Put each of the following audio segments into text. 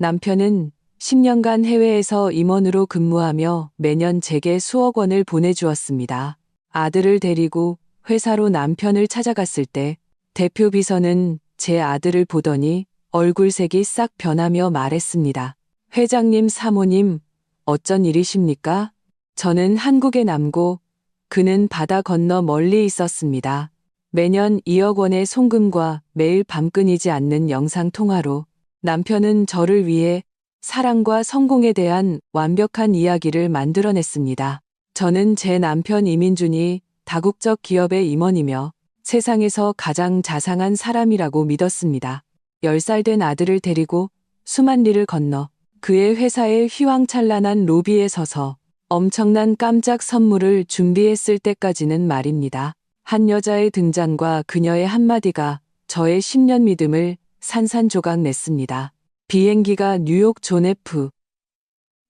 남편은 10년간 해외에서 임원으로 근무하며 매년 제게 수억 원을 보내주었습니다. 아들을 데리고 회사로 남편을 찾아갔을 때 대표 비서는 제 아들을 보더니 얼굴색이 싹 변하며 말했습니다. 회장님 사모님, 어쩐 일이십니까? 저는 한국에 남고 그는 바다 건너 멀리 있었습니다. 매년 2억 원의 송금과 매일 밤 끊이지 않는 영상통화로 남편은 저를 위해 사랑과 성공에 대한 완벽한 이야기를 만들어냈습니다. 저는 제 남편 이민준이 다국적 기업의 임원이며 세상에서 가장 자상한 사람이라고 믿었습니다. 10살 된 아들을 데리고 수만 리를 건너 그의 회사의 휘황찬란한 로비에 서서 엄청난 깜짝 선물을 준비했을 때까지는 말입니다. 한 여자의 등장과 그녀의 한마디가 저의 10년 믿음을 산산조각 냈습니다. 비행기가 뉴욕 존 F.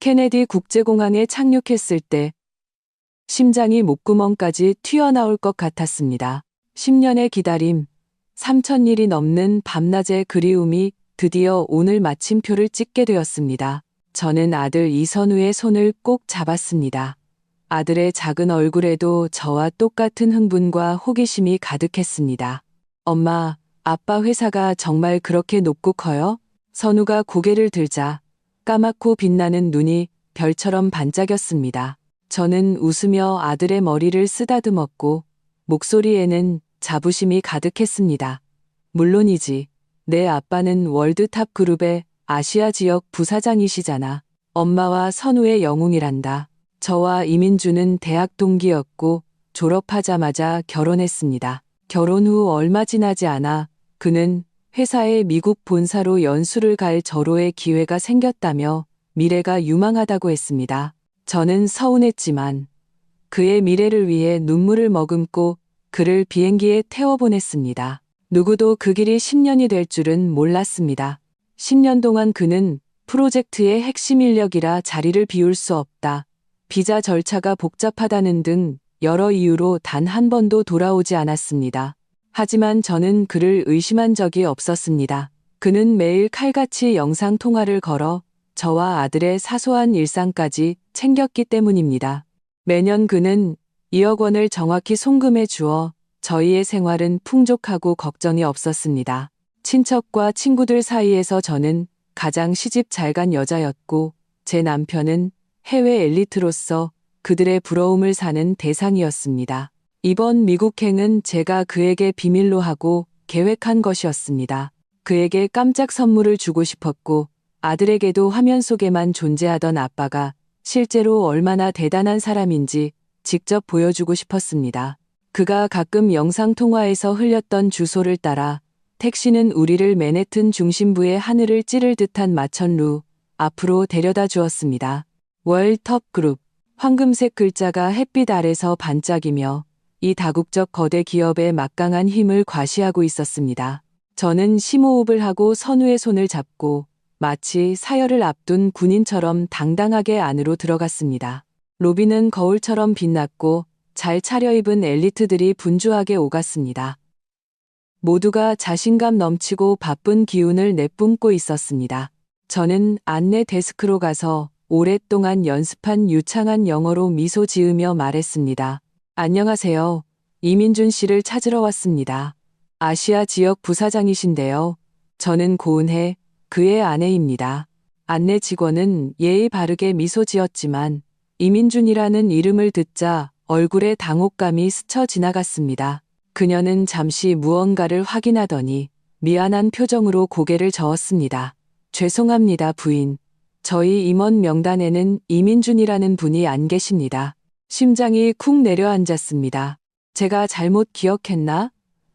케네디 국제공항에 착륙했을 때 심장이 목구멍까지 튀어나올 것 같았습니다. 10년의 기다림, 3,000일이 넘는 밤낮의 그리움이 드디어 오늘 마침표를 찍게 되었습니다. 저는 아들 이선우의 손을 꼭 잡았습니다. 아들의 작은 얼굴에도 저와 똑같은 흥분과 호기심이 가득했습니다. 엄마, 아빠 회사가 정말 그렇게 높고 커요? 선우가 고개를 들자 까맣고 빛나는 눈이 별처럼 반짝였습니다. 저는 웃으며 아들의 머리를 쓰다듬었고 목소리에는 자부심이 가득했습니다. 물론이지. 내 아빠는 월드탑 그룹의 아시아 지역 부사장이시잖아. 엄마와 선우의 영웅이란다. 저와 이민주는 대학 동기였고 졸업하자마자 결혼했습니다. 결혼 후 얼마 지나지 않아 그는 회사의 미국 본사로 연수를 갈 절호의 기회가 생겼다며 미래가 유망하다고 했습니다. 저는 서운했지만 그의 미래를 위해 눈물을 머금고 그를 비행기에 태워보냈습니다. 누구도 그 길이 10년이 될 줄은 몰랐습니다. 10년 동안 그는 프로젝트의 핵심 인력이라 자리를 비울 수 없다. 비자 절차가 복잡하다는 등 여러 이유로 단 한 번도 돌아오지 않았습니다. 하지만 저는 그를 의심한 적이 없었습니다. 그는 매일 칼같이 영상통화를 걸어 저와 아들의 사소한 일상까지 챙겼기 때문입니다. 매년 그는 2억 원을 정확히 송금해 주어 저희의 생활은 풍족하고 걱정이 없었습니다. 친척과 친구들 사이에서 저는 가장 시집 잘 간 여자였고 제 남편은 해외 엘리트로서 그들의 부러움을 사는 대상이었습니다. 이번 미국행은 제가 그에게 비밀로 하고 계획한 것이었습니다. 그에게 깜짝 선물을 주고 싶었고 아들에게도 화면 속에만 존재하던 아빠가 실제로 얼마나 대단한 사람인지 직접 보여주고 싶었습니다. 그가 가끔 영상통화에서 흘렸던 주소를 따라 택시는 우리를 맨해튼 중심부의 하늘을 찌를 듯한 마천루 앞으로 데려다 주었습니다. 월톱 그룹, 황금색 글자가 햇빛 아래서 반짝이며 이 다국적 거대 기업의 막강한 힘을 과시하고 있었습니다. 저는 심호흡을 하고 선우의 손을 잡고 마치 사열을 앞둔 군인처럼 당당하게 안으로 들어갔습니다. 로비는 거울처럼 빛났고 잘 차려입은 엘리트들이 분주하게 오갔습니다. 모두가 자신감 넘치고 바쁜 기운을 내뿜고 있었습니다. 저는 안내 데스크로 가서 오랫동안 연습한 유창한 영어로 미소 지으며 말했습니다. 안녕하세요. 이민준 씨를 찾으러 왔습니다. 아시아 지역 부사장이신데요. 저는 고은혜, 그의 아내입니다. 안내 직원은 예의 바르게 미소 지었지만 이민준이라는 이름을 듣자 얼굴에 당혹감이 스쳐 지나갔습니다. 그녀는 잠시 무언가를 확인하더니 미안한 표정으로 고개를 저었습니다. 죄송합니다, 부인. 저희 임원 명단에는 이민준이라는 분이 안 계십니다. 심장이 쿵 내려앉았습니다. 제가 잘못 기억했나?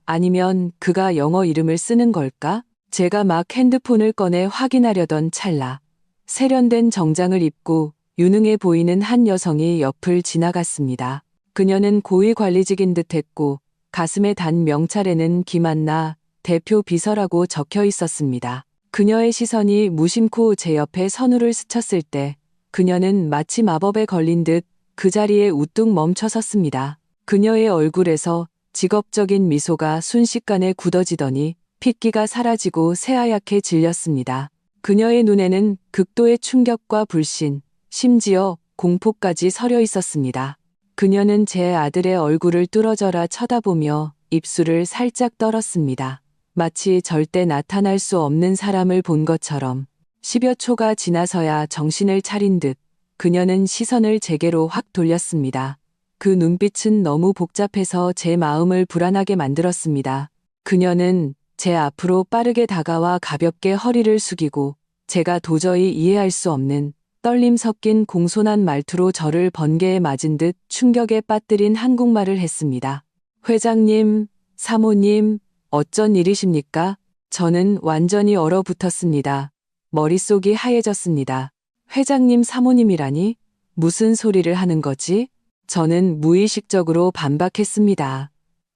아니면 그가 영어 이름을 쓰는 걸까? 제가 막 핸드폰을 꺼내 확인하려던 찰나 세련된 정장을 입고 유능해 보이는 한 여성이 옆을 지나갔습니다. 그녀는 고위관리직인 듯했고 가슴에 단 명찰에는 김한나 대표 비서라고 적혀 있었습니다. 그녀의 시선이 무심코 제 옆에 선우를 스쳤을 때 그녀는 마치 마법에 걸린 듯 그 자리에 우뚝 멈춰 섰습니다. 그녀의 얼굴에서 직업적인 미소가 순식간에 굳어지더니 핏기가 사라지고 새하얗게 질렸습니다. 그녀의 눈에는 극도의 충격과 불신, 심지어 공포까지 서려 있었습니다. 그녀는 제 아들의 얼굴을 뚫어져라 쳐다보며 입술을 살짝 떨었습니다. 마치 절대 나타날 수 없는 사람을 본 것처럼 10여 초가 지나서야 정신을 차린 듯 그녀는 시선을 제게로 확 돌렸습니다. 그 눈빛은 너무 복잡해서 제 마음을 불안하게 만들었습니다. 그녀는 제 앞으로 빠르게 다가와 가볍게 허리를 숙이고 제가 도저히 이해할 수 없는 떨림 섞인 공손한 말투로 저를 번개에 맞은 듯 충격에 빠뜨린 한국말을 했습니다. 회장님, 사모님, 어쩐 일이십니까? 저는 완전히 얼어붙었습니다. 머릿속이 하얘졌습니다. 회장님 사모님이라니? 무슨 소리를 하는 거지? 저는 무의식적으로 반박했습니다.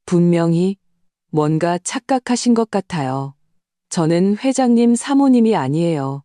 분명히 뭔가 착각하신 것 같아요. 저는 회장님 사모님이 아니에요.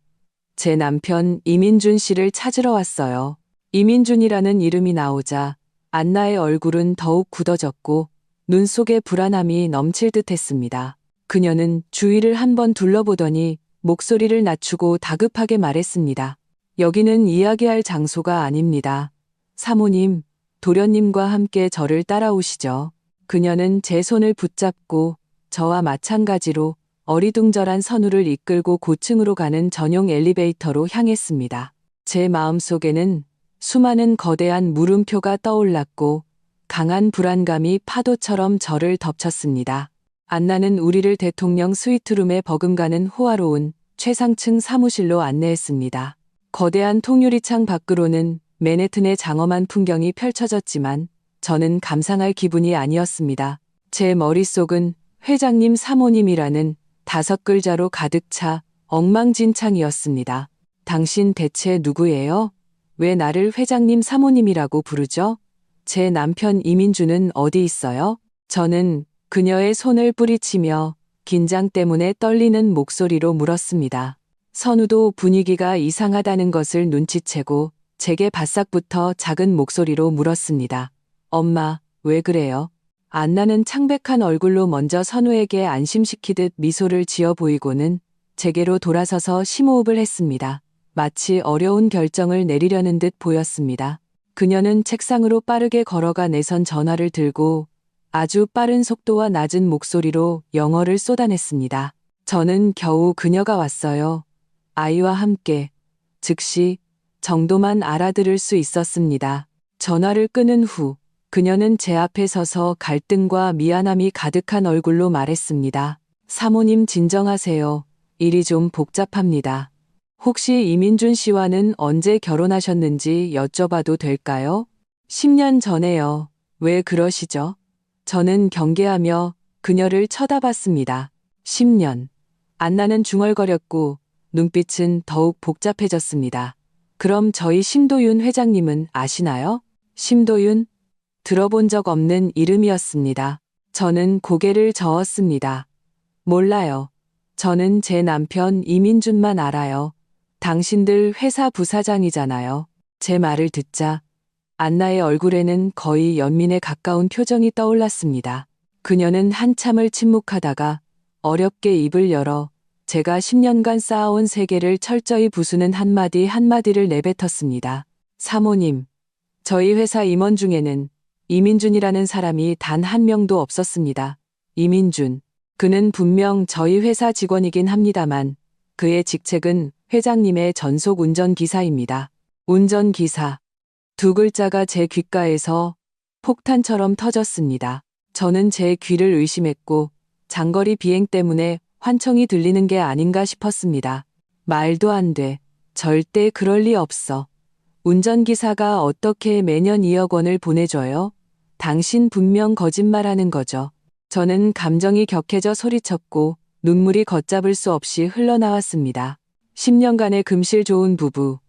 제 남편 이민준 씨를 찾으러 왔어요. 이민준이라는 이름이 나오자 안나의 얼굴은 더욱 굳어졌고 눈 속에 불안함이 넘칠 듯했습니다. 그녀는 주위를 한번 둘러보더니 목소리를 낮추고 다급하게 말했습니다. 여기는 이야기할 장소가 아닙니다. 사모님, 도련님과 함께 저를 따라오시죠. 그녀는 제 손을 붙잡고 저와 마찬가지로 어리둥절한 선우를 이끌고 고층으로 가는 전용 엘리베이터로 향했습니다. 제 마음속에는 수많은 거대한 물음표가 떠올랐고 강한 불안감이 파도처럼 저를 덮쳤습니다. 안나는 우리를 대통령 스위트룸에 버금가는 호화로운 최상층 사무실로 안내했습니다. 거대한 통유리창 밖으로는 맨해튼의 장엄한 풍경이 펼쳐졌지만 저는 감상할 기분이 아니었습니다. 제 머릿속은 회장님 사모님이라는 5글자로 가득 차 엉망진창이었습니다. 당신 대체 누구예요? 왜 나를 회장님 사모님이라고 부르죠? 제 남편 이민주는 어디 있어요? 저는 그녀의 손을 뿌리치며 긴장 때문에 떨리는 목소리로 물었습니다. 선우도 분위기가 이상하다는 것을 눈치채고 제게 바싹부터 작은 목소리로 물었습니다. 엄마, 왜 그래요? 안나는 창백한 얼굴로 먼저 선우에게 안심시키듯 미소를 지어 보이고는 제게로 돌아서서 심호흡을 했습니다. 마치 어려운 결정을 내리려는 듯 보였습니다. 그녀는 책상으로 빠르게 걸어가 내선 전화를 들고 아주 빠른 속도와 낮은 목소리로 영어를 쏟아냈습니다. 저는 겨우 그녀가 왔어요. 아이와 함께 즉시 정도만 알아들을 수 있었습니다. 전화를 끊은 후 그녀는 제 앞에 서서 갈등과 미안함이 가득한 얼굴로 말했습니다. 사모님 진정하세요. 일이 좀 복잡합니다. 혹시 이민준 씨와는 언제 결혼하셨는지 여쭤봐도 될까요? 10년 전에요. 왜 그러시죠? 저는 경계하며 그녀를 쳐다봤습니다. 10년. 안나는 중얼거렸고 눈빛은 더욱 복잡해졌습니다. 그럼 저희 심도윤 회장님은 아시나요? 심도윤? 들어본 적 없는 이름이었습니다. 저는 고개를 저었습니다. 몰라요. 저는 제 남편 이민준만 알아요. 당신들 회사 부사장이잖아요. 제 말을 듣자 안나의 얼굴에는 거의 연민에 가까운 표정이 떠올랐습니다. 그녀는 한참을 침묵하다가 어렵게 입을 열어 제가 10년간 쌓아온 세계를 철저히 부수는 한마디를 내뱉었습니다. 사모님, 저희 회사 임원 중에는 이민준이라는 사람이 단 한 명도 없었습니다. 이민준. 그는 분명 저희 회사 직원이긴 합니다만 그의 직책은 회장님의 전속 운전기사입니다. 운전기사. 2글자가 제 귓가에서 폭탄처럼 터졌습니다. 저는 제 귀를 의심했고 장거리 비행 때문에 환청이 들리는 게 아닌가 싶었습니다. 말도 안 돼. 절대 그럴 리 없어. 운전기사가 어떻게 매년 2억 원을 보내줘요? 당신 분명 거짓말하는 거죠. 저는 감정이 격해져 소리쳤고 눈물이 걷잡을 수 없이 흘러나왔습니다. 10년간의 금실 좋은 부부,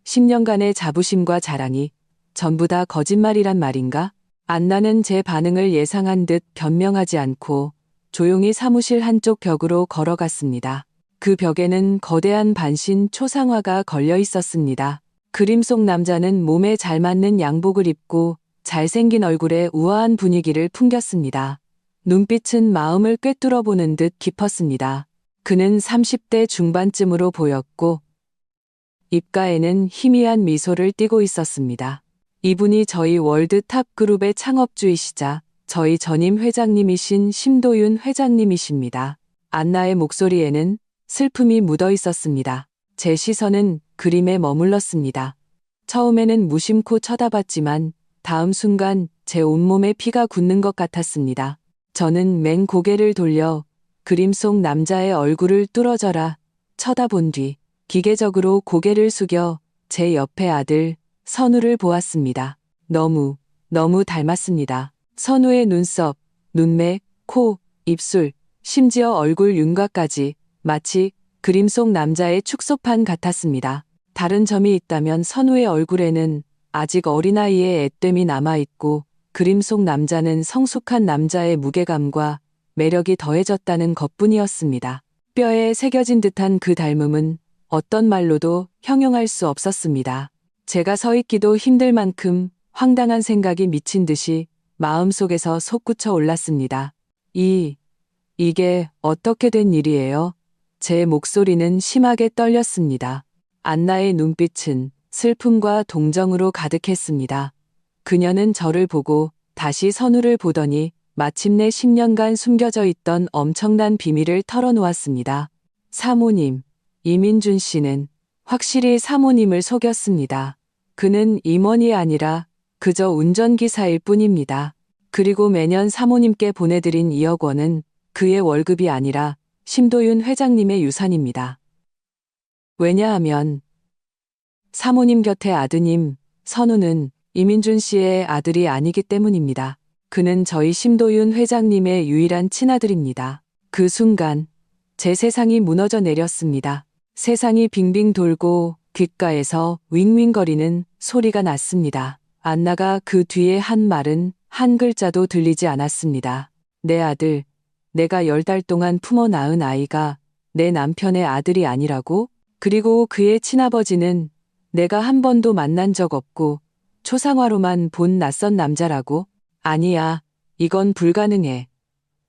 10년간의 자부심과 자랑이 전부 다 거짓말이란 말인가? 안나는 제 반응을 예상한 듯 변명하지 않고 조용히 사무실 한쪽 벽으로 걸어갔습니다. 그 벽에는 거대한 반신 초상화가 걸려 있었습니다. 그림 속 남자는 몸에 잘 맞는 양복을 입고 잘생긴 얼굴에 우아한 분위기를 풍겼습니다. 눈빛은 마음을 꿰뚫어 보는 듯 깊었습니다. 그는 30대 중반쯤으로 보였고 입가에는 희미한 미소를 띠고 있었습니다. 이분이 저희 월드탑 그룹의 창업주이시자 저희 전임 회장님이신 심도윤 회장님이십니다. 안나의 목소리에는 슬픔이 묻어 있었습니다. 제 시선은 그림에 머물렀습니다. 처음에는 무심코 쳐다봤지만 다음 순간 제 온몸에 피가 굳는 것 같았습니다. 저는 맹 고개를 돌려 그림 속 남자의 얼굴을 뚫어져라 쳐다본 뒤 기계적으로 고개를 숙여 제 옆에 아들 선우를 보았습니다. 너무 닮았습니다. 선우의 눈썹, 눈매, 코, 입술, 심지어 얼굴 윤곽까지 마치 그림 속 남자의 축소판 같았습니다. 다른 점이 있다면 선우의 얼굴에는 아직 어린아이의 앳됨이 남아있고 그림 속 남자는 성숙한 남자의 무게감과 매력이 더해졌다는 것뿐이었습니다. 뼈에 새겨진 듯한 그 닮음은 어떤 말로도 형용할 수 없었습니다. 제가 서 있기도 힘들 만큼 황당한 생각이 미친 듯이 마음속에서 솟구쳐 올랐습니다. 이게 어떻게 된 일이에요? 제 목소리는 심하게 떨렸습니다. 안나의 눈빛은 슬픔과 동정으로 가득했습니다. 그녀는 저를 보고 다시 선우를 보더니 마침내 10년간 숨겨져 있던 엄청난 비밀을 털어놓았습니다. 사모님, 이민준 씨는 확실히 사모님을 속였습니다. 그는 임원이 아니라 그저 운전기사일 뿐입니다. 그리고 매년 사모님께 보내드린 2억 원은 그의 월급이 아니라 심도윤 회장님의 유산입니다. 왜냐하면 사모님 곁의 아드님 선우는 이민준 씨의 아들이 아니기 때문입니다. 그는 저희 심도윤 회장님의 유일한 친아들입니다. 그 순간 제 세상이 무너져 내렸습니다. 세상이 빙빙 돌고 귓가에서 윙윙거리는 소리가 났습니다. 안나가 그 뒤에 한 말은 한 글자도 들리지 않았습니다. 내 아들, 내가 10달 동안 품어 낳은 아이가 내 남편의 아들이 아니라고? 그리고 그의 친아버지는 내가 한 번도 만난 적 없고 초상화로만 본 낯선 남자라고? 아니야, 이건 불가능해.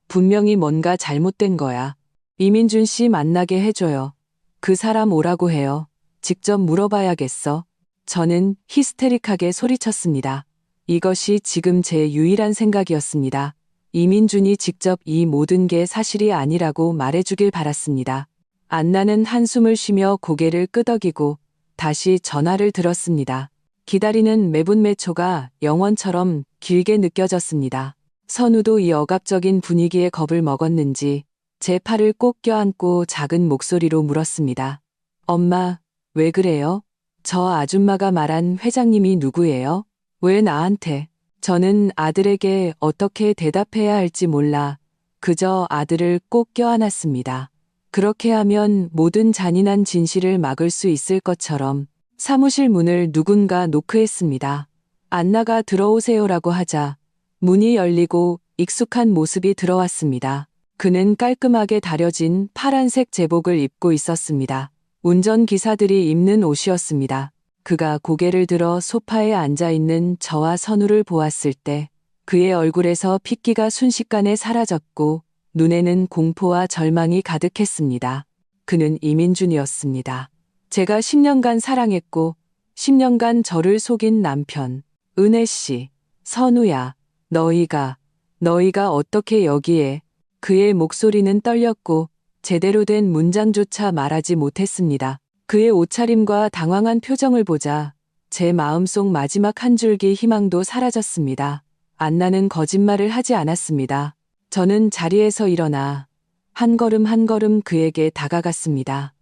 분명히 뭔가 잘못된 거야. 이민준 씨 만나게 해줘요. 그 사람 오라고 해요. 직접 물어봐야겠어. 저는 히스테릭하게 소리쳤습니다. 이것이 지금 제 유일한 생각이었습니다. 이민준이 직접 이 모든 게 사실이 아니라고 말해주길 바랐습니다. 안나는 한숨을 쉬며 고개를 끄덕이고 다시 전화를 들었습니다. 기다리는 매분 매초가 영원처럼 길게 느껴졌습니다. 선우도 이 억압적인 분위기에 겁을 먹었는지 제 팔을 꼭 껴안고 작은 목소리로 물었습니다. 엄마, 왜 그래요? 저 아줌마가 말한 회장님이 누구예요? 왜 나한테? 저는 아들에게 어떻게 대답해야 할지 몰라 그저 아들을 꼭 껴안았습니다. 그렇게 하면 모든 잔인한 진실을 막을 수 있을 것처럼 사무실 문을 누군가 노크했습니다. 안나가 들어오세요라고 하자 문이 열리고 익숙한 모습이 들어왔습니다. 그는 깔끔하게 다려진 파란색 제복을 입고 있었습니다. 운전기사들이 입는 옷이었습니다. 그가 고개를 들어 소파에 앉아있는 저와 선우를 보았을 때 그의 얼굴에서 핏기가 순식간에 사라졌고 눈에는 공포와 절망이 가득했습니다. 그는 이민준이었습니다. 제가 10년간 사랑했고 10년간 저를 속인 남편. 은혜 씨, 선우야, 너희가 어떻게 여기에? 그의 목소리는 떨렸고 제대로 된 문장조차 말하지 못했습니다. 그의 옷차림과 당황한 표정을 보자 제 마음속 마지막 한 줄기 희망도 사라졌습니다. 안나는 거짓말을 하지 않았습니다. 저는 자리에서 일어나 한 걸음 한 걸음 그에게 다가갔습니다.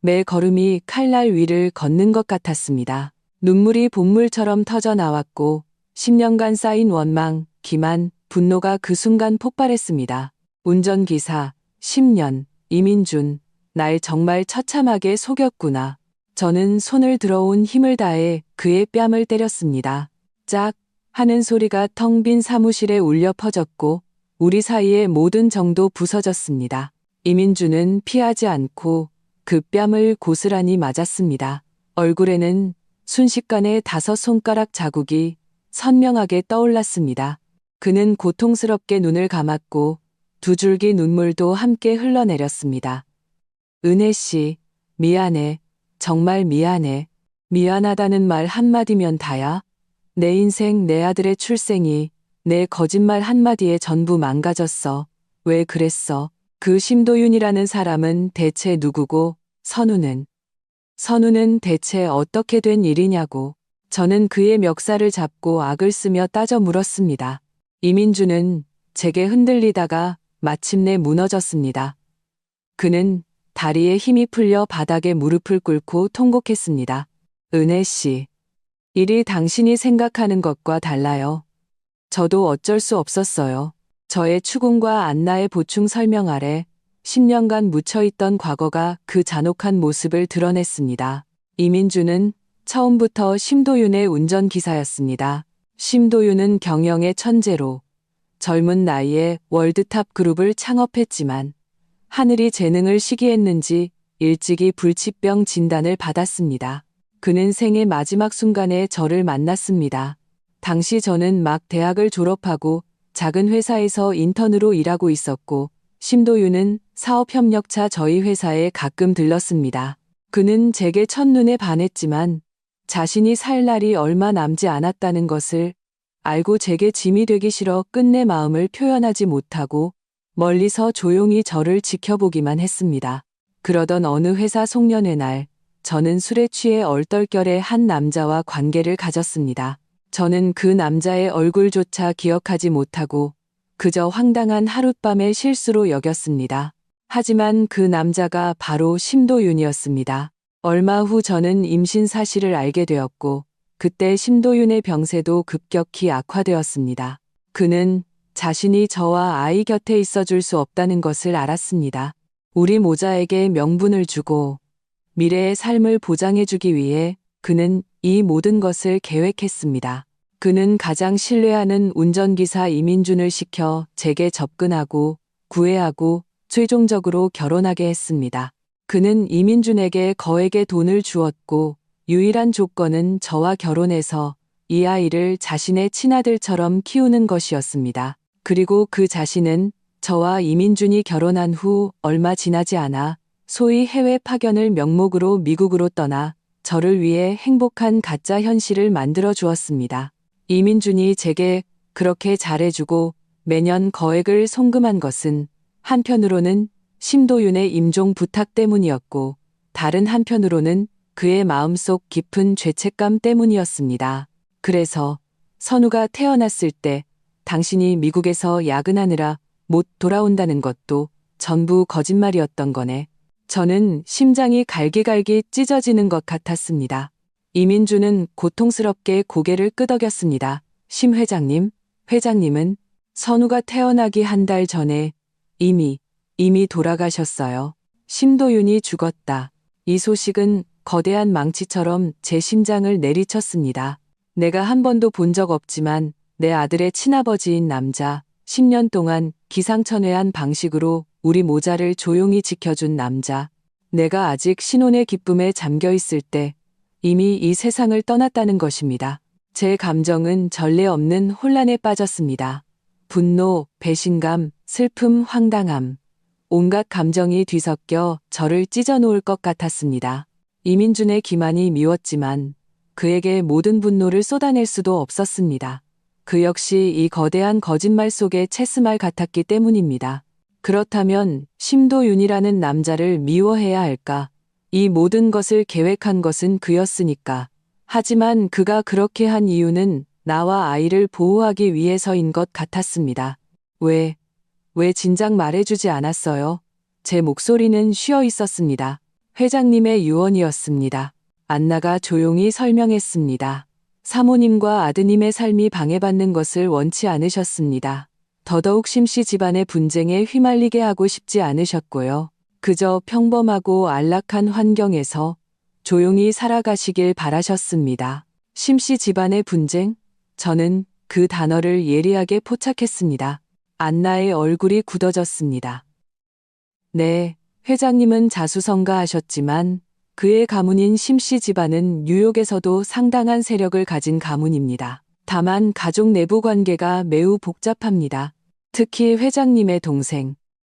매 걸음이 칼날 위를 걷는 것 같았습니다. 눈물이 본물처럼 터져 나왔고 10년간 쌓인 원망, 기만, 분노가 그 순간 폭발했습니다. 운전기사, 10년, 이민준, 날 정말 처참하게 속였구나. 저는 손을 들어온 힘을 다해 그의 뺨을 때렸습니다. 짝 하는 소리가 텅 빈 사무실에 울려 퍼졌고 우리 사이의 모든 정도 부서졌습니다. 이민준은 피하지 않고 그 뺨을 고스란히 맞았습니다. 얼굴에는 순식간에 5손가락 자국이 선명하게 떠올랐습니다. 그는 고통스럽게 눈을 감았고 두 줄기 눈물도 함께 흘러내렸습니다. 은혜 씨, 미안해. 정말 미안해. 미안하다는 말 한마디면 다야? 내 인생, 내 아들의 출생이 내 거짓말 한마디에 전부 망가졌어. 왜 그랬어? 그 심도윤이라는 사람은 대체 누구고, 선우는 대체 어떻게 된 일이냐고. 저는 그의 멱살을 잡고 악을 쓰며 따져 물었습니다. 이민주는 제게 흔들리다가 마침내 무너졌습니다. 그는 다리에 힘이 풀려 바닥에 무릎을 꿇고 통곡했습니다. 은혜 씨, 일이 당신이 생각하는 것과 달라요. 저도 어쩔 수 없었어요. 저의 추궁과 안나의 보충 설명 아래 10년간 묻혀있던 과거가 그 잔혹한 모습을 드러냈습니다. 이민주는 처음부터 심도윤의 운전기사였습니다. 심도윤은 경영의 천재로 젊은 나이에 월드탑 그룹을 창업했지만 하늘이 재능을 시기했는지 일찍이 불치병 진단을 받았습니다. 그는 생의 마지막 순간에 저를 만났습니다. 당시 저는 막 대학을 졸업하고 작은 회사에서 인턴으로 일하고 있었고 심도윤은 사업협력차 저희 회사에 가끔 들렀습니다. 그는 제게 첫눈에 반했지만 자신이 살 날이 얼마 남지 않았다는 것을 알고 제게 짐이 되기 싫어 끝내 마음을 표현하지 못하고 멀리서 조용히 저를 지켜보기만 했습니다. 그러던 어느 회사 송년회 날 저는 술에 취해 얼떨결에 한 남자와 관계를 가졌습니다. 저는 그 남자의 얼굴조차 기억하지 못하고 그저 황당한 하룻밤의 실수로 여겼습니다. 하지만 그 남자가 바로 심도윤이었습니다. 얼마 후 저는 임신 사실을 알게 되었고 그때 심도윤의 병세도 급격히 악화되었습니다. 그는 자신이 저와 아이 곁에 있어줄 수 없다는 것을 알았습니다. 우리 모자에게 명분을 주고 미래의 삶을 보장해주기 위해 그는 이 모든 것을 계획했습니다. 그는 가장 신뢰하는 운전기사 이민준을 시켜 제게 접근하고 구애하고 최종적으로 결혼하게 했습니다. 그는 이민준에게 거액의 돈을 주었고 유일한 조건은 저와 결혼해서 이 아이를 자신의 친아들처럼 키우는 것이었습니다. 그리고 그 자신은 저와 이민준이 결혼한 후 얼마 지나지 않아 소위 해외 파견을 명목으로 미국으로 떠나 저를 위해 행복한 가짜 현실을 만들어 주었습니다. 이민준이 제게 그렇게 잘해주고 매년 거액을 송금한 것은 한편으로는 심도윤의 임종 부탁 때문이었고 다른 한편으로는 그의 마음속 깊은 죄책감 때문이었습니다. 그래서 선우가 태어났을 때 당신이 미국에서 야근하느라 못 돌아온다는 것도 전부 거짓말이었던 거네. 저는 심장이 갈기갈기 찢어지는 것 같았습니다. 이민주는 고통스럽게 고개를 끄덕였습니다. 심 회장님은 선우가 태어나기 한 달 전에 이미 돌아가셨어요. 심도윤이 죽었다. 이 소식은 거대한 망치처럼 제 심장을 내리쳤습니다. 내가 한 번도 본 적 없지만 내 아들의 친아버지인 남자, 10년 동안 기상천외한 방식으로 우리 모자를 조용히 지켜준 남자, 내가 아직 신혼의 기쁨에 잠겨 있을 때 이미 이 세상을 떠났다는 것입니다. 제 감정은 전례 없는 혼란에 빠졌습니다. 분노, 배신감, 슬픔, 황당함. 온갖 감정이 뒤섞여 저를 찢어놓을 것 같았습니다. 이민준의 기만이 미웠지만 그에게 모든 분노를 쏟아낼 수도 없었습니다. 그 역시 이 거대한 거짓말 속의 체스말 같았기 때문입니다. 그렇다면 심도윤이라는 남자를 미워해야 할까? 이 모든 것을 계획한 것은 그였으니까. 하지만 그가 그렇게 한 이유는 나와 아이를 보호하기 위해서인 것 같았습니다. 왜 진작 말해주지 않았어요? 제 목소리는 쉬어 있었습니다. 회장님의 유언이었습니다. 안나가 조용히 설명했습니다. 사모님과 아드님의 삶이 방해받는 것을 원치 않으셨습니다. 더더욱 심씨 집안의 분쟁에 휘말리게 하고 싶지 않으셨고요. 그저 평범하고 안락한 환경에서 조용히 살아가시길 바라셨습니다. 심씨 집안의 분쟁? 저는 그 단어를 예리하게 포착했습니다. 안나의 얼굴이 굳어졌습니다. 네, 회장님은 자수성가하셨지만 그의 가문인 심씨 집안은 뉴욕에서도 상당한 세력을 가진 가문입니다. 다만 가족 내부 관계가 매우 복잡합니다. 특히 회장님의 동생,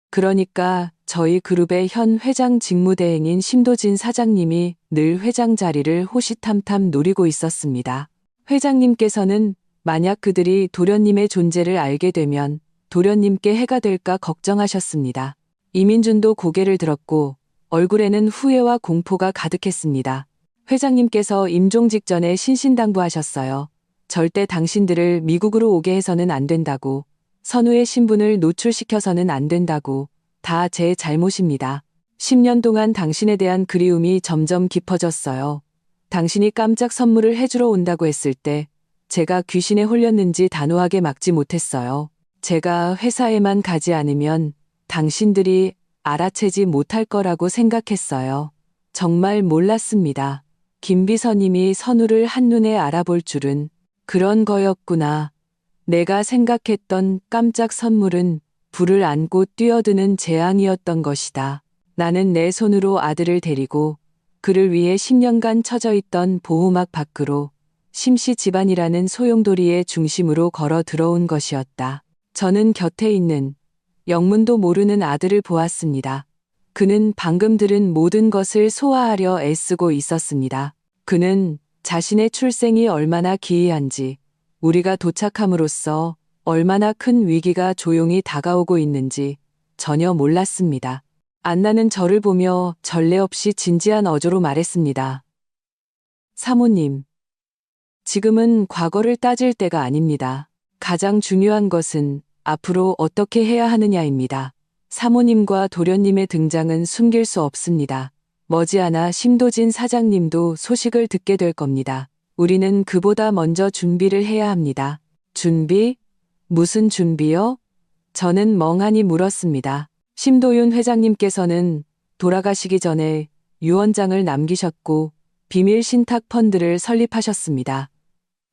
그러니까 저희 그룹의 현 회장 직무대행인 심도진 사장님이 늘 회장 자리를 호시탐탐 노리고 있었습니다. 회장님께서는 만약 그들이 도련님의 존재를 알게 되면 도련님께 해가 될까 걱정하셨습니다. 이민준도 고개를 들었고 얼굴에는 후회와 공포가 가득했습니다. 회장님께서 임종 직전에 신신당부하셨어요. 절대 당신들을 미국으로 오게 해서는 안 된다고, 선우의 신분을 노출시켜서는 안 된다고, 다 제 잘못입니다. 10년 동안 당신에 대한 그리움이 점점 깊어졌어요. 당신이 깜짝 선물을 해주러 온다고 했을 때 제가 귀신에 홀렸는지 단호하게 막지 못했어요. 제가 회사에만 가지 않으면 당신들이 알아채지 못할 거라고 생각했어요. 정말 몰랐습니다. 김 비서님이 선우를 한눈에 알아볼 줄은. 그런 거였구나. 내가 생각했던 깜짝 선물은 불을 안고 뛰어드는 재앙이었던 것이다. 나는 내 손으로 아들을 데리고 그를 위해 10년간 처져 있던 보호막 밖으로 심씨 집안이라는 소용돌이의 중심으로 걸어 들어온 것이었다. 저는 곁에 있는 영문도 모르는 아들을 보았습니다. 그는 방금 들은 모든 것을 소화하려 애쓰고 있었습니다. 그는 자신의 출생이 얼마나 기이한지, 우리가 도착함으로써 얼마나 큰 위기가 조용히 다가오고 있는지 전혀 몰랐습니다. 안나는 저를 보며 전례 없이 진지한 어조로 말했습니다. 사모님, 지금은 과거를 따질 때가 아닙니다. 가장 중요한 것은 앞으로 어떻게 해야 하느냐입니다. 사모님과 도련님의 등장은 숨길 수 없습니다. 머지않아 심도진 사장님도 소식을 듣게 될 겁니다. 우리는 그보다 먼저 준비를 해야 합니다. 준비? 무슨 준비요? 저는 멍하니 물었습니다. 심도윤 회장님께서는 돌아가시기 전에 유언장을 남기셨고 비밀 신탁 펀드를 설립하셨습니다.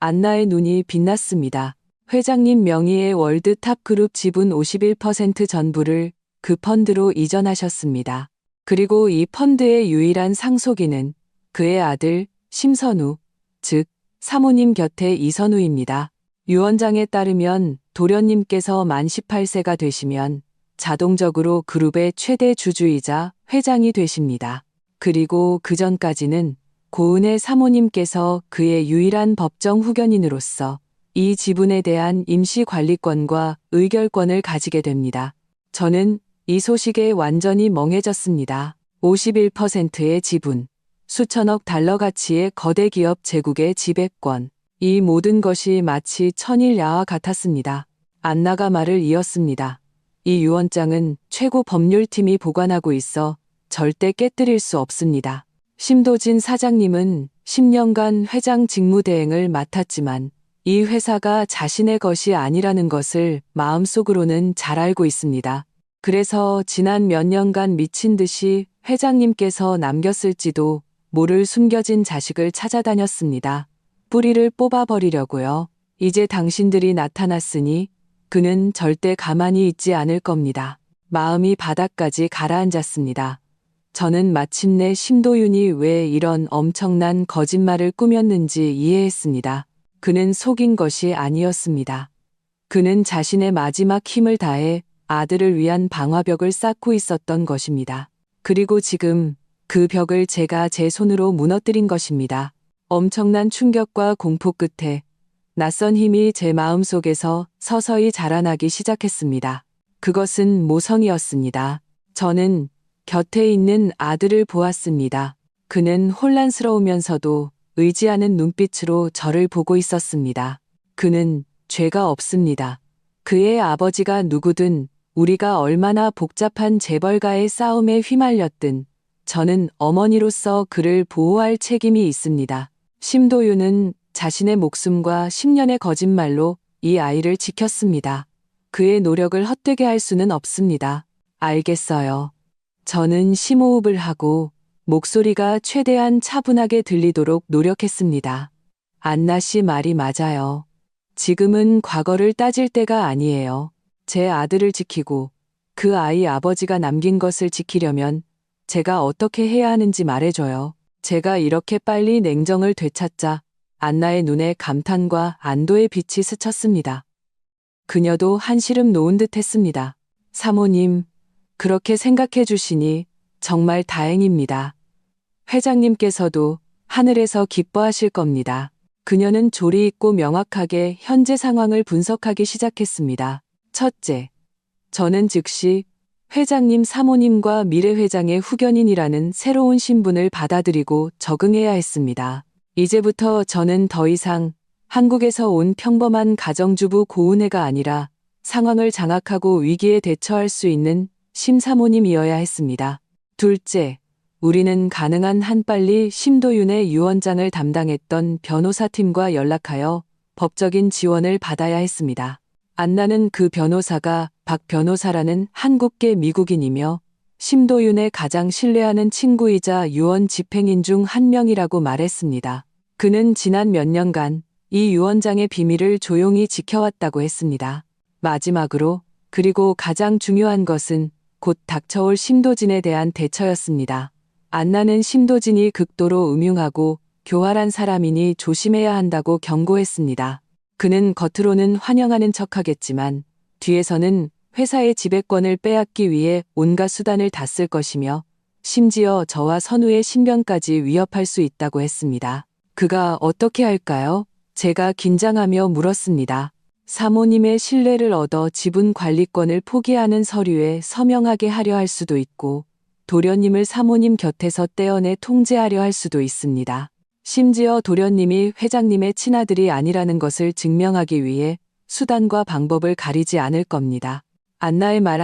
안나의 눈이 빛났습니다. 회장님 명의의 월드탑 그룹 지분 51% 전부를 그 펀드로 이전하셨습니다. 그리고 이 펀드의 유일한 상속인은 그의 아들 심선우, 즉 사모님 곁의 이선우입니다. 유언장에 따르면 도련님께서 만 18세가 되시면 자동적으로 그룹의 최대 주주이자 회장이 되십니다. 그리고 그 전까지는 고은의 사모님께서 그의 유일한 법정 후견인으로서 이 지분에 대한 임시 관리권과 의결권을 가지게 됩니다. 저는 이 소식에 완전히 멍해졌습니다. 51%의 지분, 수천억 달러 가치의 거대 기업 제국의 지배권, 이 모든 것이 마치 천일야와 같았습니다. 안나가 말을 이었습니다. 이 유언장은 최고 법률팀이 보관하고 있어 절대 깨뜨릴 수 없습니다. 심도진 사장님은 10년간 회장 직무대행을 맡았지만 이 회사가 자신의 것이 아니라는 것을 마음속으로는 잘 알고 있습니다. 그래서 지난 몇 년간 미친 듯이 회장님께서 남겼을지도 모를 숨겨진 자식을 찾아다녔습니다. 뿌리를 뽑아버리려고요. 이제 당신들이 나타났으니 그는 절대 가만히 있지 않을 겁니다. 마음이 바닥까지 가라앉았습니다. 저는 마침내 심도윤이 왜 이런 엄청난 거짓말을 꾸몄는지 이해했습니다. 그는 속인 것이 아니었습니다. 그는 자신의 마지막 힘을 다해 아들을 위한 방화벽을 쌓고 있었던 것입니다. 그리고 지금 그 벽을 제가 제 손으로 무너뜨린 것입니다. 엄청난 충격과 공포 끝에 낯선 힘이 제 마음속에서 서서히 자라나기 시작했습니다. 그것은 모성이었습니다. 저는 곁에 있는 아들을 보았습니다. 그는 혼란스러우면서도 의지하는 눈빛으로 저를 보고 있었습니다. 그는 죄가 없습니다. 그의 아버지가 누구든 우리가 얼마나 복잡한 재벌가의 싸움에 휘말렸든 저는 어머니로서 그를 보호할 책임이 있습니다. 심도윤은 자신의 목숨과 10년의 거짓말로 이 아이를 지켰습니다. 그의 노력을 헛되게 할 수는 없습니다. 알겠어요. 저는 심호흡을 하고 목소리가 최대한 차분하게 들리도록 노력했습니다. 안나 씨 말이 맞아요. 지금은 과거를 따질 때가 아니에요. 제 아들을 지키고 그 아이 아버지가 남긴 것을 지키려면 제가 어떻게 해야 하는지 말해줘요. 제가 이렇게 빨리 냉정을 되찾자 안나의 눈에 감탄과 안도의 빛이 스쳤습니다. 그녀도 한시름 놓은 듯 했습니다. 사모님, 그렇게 생각해 주시니 정말 다행입니다. 회장님께서도 하늘에서 기뻐하실 겁니다. 그녀는 조리 있고 명확하게 현재 상황을 분석하기 시작했습니다. 첫째, 저는 즉시 회장님 사모님과 미래 회장의 후견인이라는 새로운 신분을 받아들이고 적응해야 했습니다. 이제부터 저는 더 이상 한국에서 온 평범한 가정주부 고은혜가 아니라 상황을 장악하고 위기에 대처할 수 있는 심사모님이어야 했습니다. 둘째, 우리는 가능한 한 빨리 심도윤의 유언장을 담당했던 변호사팀과 연락하여 법적인 지원을 받아야 했습니다. 안나는 그 변호사가 박 변호사라는 한국계 미국인이며 심도윤의 가장 신뢰하는 친구이자 유언 집행인 중 한 명이라고 말했습니다. 그는 지난 몇 년간 이 유언장의 비밀을 조용히 지켜왔다고 했습니다. 마지막으로, 그리고 가장 중요한 것은 곧 닥쳐올 심도진에 대한 대처였습니다. 안나는 심도진이 극도로 음흉하고 교활한 사람이니 조심해야 한다고 경고했습니다. 그는 겉으로는 환영하는 척하겠지만 뒤에서는 회사의 지배권을 빼앗기 위해 온갖 수단을 다 쓸 것이며 심지어 저와 선우의 신변까지 위협할 수 있다고 했습니다. 그가 어떻게 할까요? 제가 긴장하며 물었습니다. 사모님의 신뢰를 얻어 지분 관리권을 포기하는 서류에 서명하게 하려 할 수도 있고 도련님을 사모님 곁에서 떼어내 통제하려 할 수도 있습니다. 심지어 도련님이 회장님의 친아들이 아니라는 것을 증명하기 위해 수단과 방법을 가리지 않을 겁니다. 안나의 말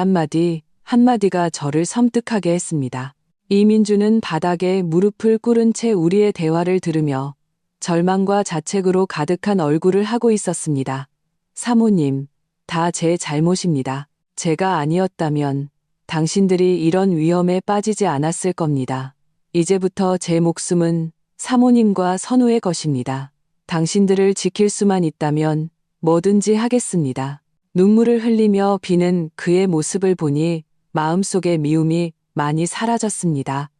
한마디가 저를 섬뜩하게 했습니다. 이민주는 바닥에 무릎을 꿇은 채 우리의 대화를 들으며 절망과 자책으로 가득한 얼굴을 하고 있었습니다. 사모님, 다 제 잘못입니다. 제가 아니었다면 당신들이 이런 위험에 빠지지 않았을 겁니다. 이제부터 제 목숨은 사모님과 선우의 것입니다. 당신들을 지킬 수만 있다면 뭐든지 하겠습니다. 눈물을 흘리며 비는 그의 모습을 보니 마음속의 미움이 많이 사라졌습니다.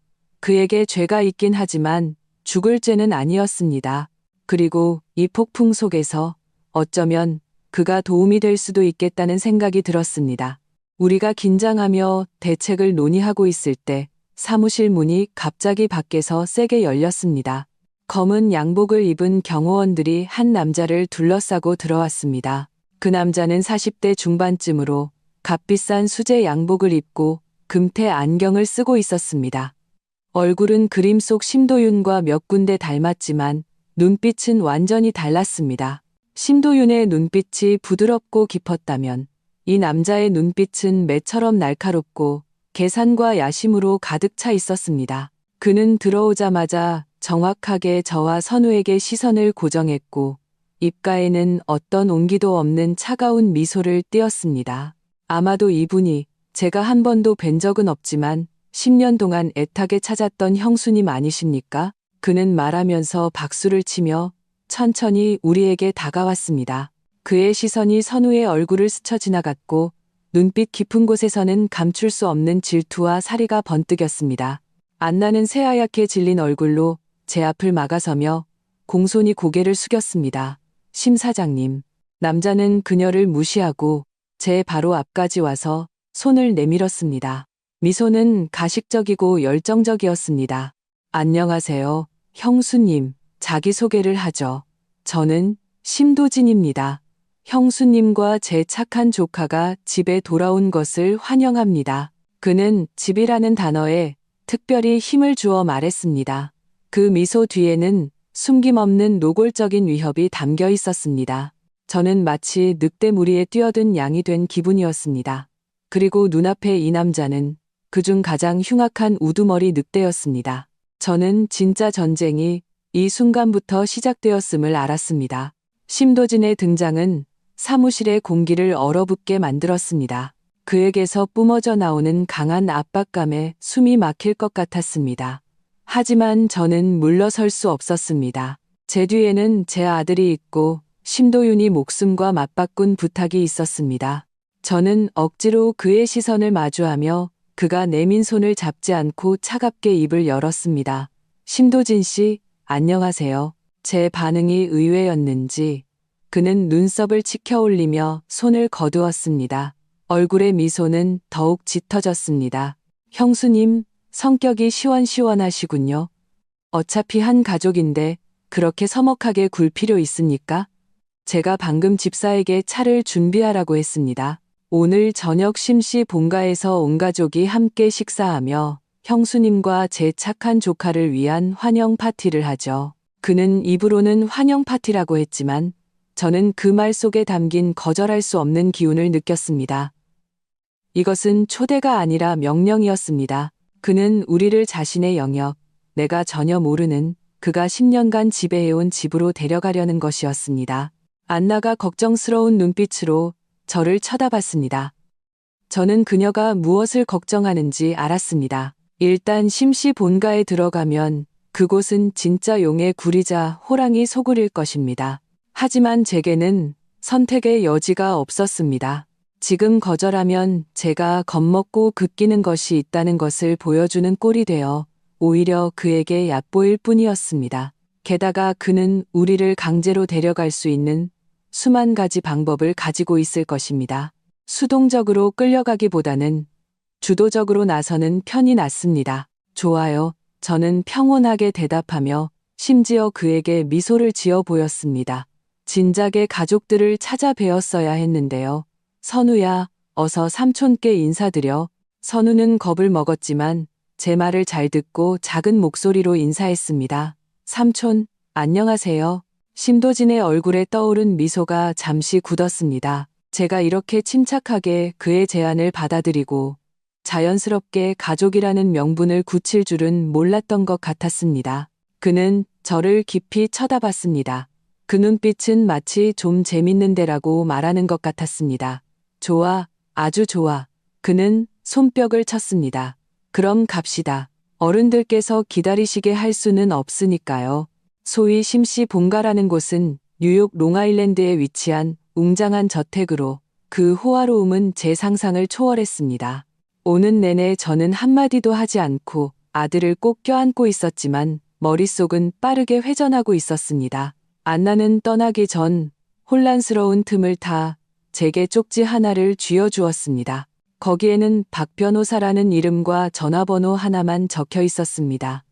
그에게 죄가 있긴 하지만 죽을 죄는 아니었습니다. 그리고 이 폭풍 속에서 어쩌면 그가 도움이 될 수도 있겠다는 생각이 들었습니다. 우리가 긴장하며 대책을 논의하고 있을 때 사무실 문이 갑자기 밖에서 세게 열렸습니다. 검은 양복을 입은 경호원들이 한 남자를 둘러싸고 들어왔습니다. 그 남자는 40대 중반쯤으로 값비싼 수제 양복을 입고 금태 안경을 쓰고 있었습니다. 얼굴은 그림 속 심도윤과 몇 군데 닮았지만 눈빛은 완전히 달랐습니다. 심도윤의 눈빛이 부드럽고 깊었다면 이 남자의 눈빛은 매처럼 날카롭고 계산과 야심으로 가득 차 있었습니다. 그는 들어오자마자 정확하게 저와 선우에게 시선을 고정했고 입가에는 어떤 온기도 없는 차가운 미소를 띄었습니다. 아마도 이분이 제가 한 번도 뵌 적은 없지만 10년 동안 애타게 찾았던 형수님 아니십니까? 그는 말하면서 박수를 치며 천천히 우리에게 다가왔습니다. 그의 시선이 선우의 얼굴을 스쳐 지나갔고 눈빛 깊은 곳에서는 감출 수 없는 질투와 사리가 번뜩였습니다. 안나는 새하얗게 질린 얼굴로 제 앞을 막아서며 공손히 고개를 숙였습니다. 심 사장님. 남자는 그녀를 무시하고 제 바로 앞까지 와서 손을 내밀었습니다. 미소는 가식적이고 열정적이었습니다. 안녕하세요, 형수님. 자기소개를 하죠. 저는 심도진입니다. 형수님과 제 착한 조카가 집에 돌아온 것을 환영합니다. 그는 집이라는 단어에 특별히 힘을 주어 말했습니다. 그 미소 뒤에는 숨김없는 노골적인 위협이 담겨 있었습니다. 저는 마치 늑대 무리에 뛰어든 양이 된 기분이었습니다. 그리고 눈앞에 이 남자는 그중 가장 흉악한 우두머리 늑대였습니다. 저는 진짜 전쟁이 이 순간부터 시작되었음을 알았습니다. 심도진의 등장은 사무실의 공기를 얼어붙게 만들었습니다. 그에게서 뿜어져 나오는 강한 압박감에 숨이 막힐 것 같았습니다. 하지만 저는 물러설 수 없었습니다. 제 뒤에는 제 아들이 있고 심도윤이 목숨과 맞바꾼 부탁이 있었습니다. 저는 억지로 그의 시선을 마주하며 그가 내민 손을 잡지 않고 차갑게 입을 열었습니다. 심도진 씨, 안녕하세요. 제 반응이 의외였는지 그는 눈썹을 치켜 올리며 손을 거두었습니다. 얼굴의 미소는 더욱 짙어졌습니다. 형수님, 성격이 시원시원하시군요. 어차피 한 가족인데 그렇게 서먹하게 굴 필요 있습니까? 제가 방금 집사에게 차를 준비하라고 했습니다. 오늘 저녁 심씨 본가에서 온 가족이 함께 식사하며 형수님과 제 착한 조카를 위한 환영 파티를 하죠. 그는 입으로는 환영 파티라고 했지만 저는 그 말 속에 담긴 거절할 수 없는 기운을 느꼈습니다. 이것은 초대가 아니라 명령이었습니다. 그는 우리를 자신의 영역, 내가 전혀 모르는 그가 10년간 지배해온 집으로 데려가려는 것이었습니다. 안나가 걱정스러운 눈빛으로 저를 쳐다봤습니다. 저는 그녀가 무엇을 걱정하는지 알았습니다. 일단 심씨 본가에 들어가면 그곳은 진짜 용의 구리자 호랑이 소굴일 것입니다. 하지만 제게는 선택의 여지가 없었습니다. 지금 거절하면 제가 겁먹고 급기는 것이 있다는 것을 보여주는 꼴이 되어 오히려 그에게 얕보일 뿐이었습니다. 게다가 그는 우리를 강제로 데려갈 수 있는 수만 가지 방법을 가지고 있을 것입니다. 수동적으로 끌려가기보다는 주도적으로 나서는 편이 낫습니다. 좋아요. 저는 평온하게 대답하며 심지어 그에게 미소를 지어 보였습니다. 진작에 가족들을 찾아뵈었어야 했는데요. 선우야, 어서 삼촌께 인사드려. 선우는 겁을 먹었지만 제 말을 잘 듣고 작은 목소리로 인사했습니다. 삼촌, 안녕하세요. 심도진의 얼굴에 떠오른 미소가 잠시 굳었습니다. 제가 이렇게 침착하게 그의 제안을 받아들이고 자연스럽게 가족이라는 명분을 굳힐 줄은 몰랐던 것 같았습니다. 그는 저를 깊이 쳐다봤습니다. 그 눈빛은 마치 좀 재밌는데라고 말하는 것 같았습니다. 좋아, 아주 좋아. 그는 손뼉을 쳤습니다. 그럼 갑시다. 어른들께서 기다리시게 할 수는 없으니까요. 소위 심씨 본가라는 곳은 뉴욕 롱아일랜드에 위치한 웅장한 저택으로 그 호화로움은 제 상상을 초월했습니다. 오는 내내 저는 한마디도 하지 않고 아들을 꼭 껴안고 있었지만 머릿속은 빠르게 회전하고 있었습니다. 안나는 떠나기 전 혼란스러운 틈을 타 제게 쪽지 하나를 쥐어주었습니다. 거기에는 박 변호사라는 이름과 전화번호 하나만 적혀 있었습니다.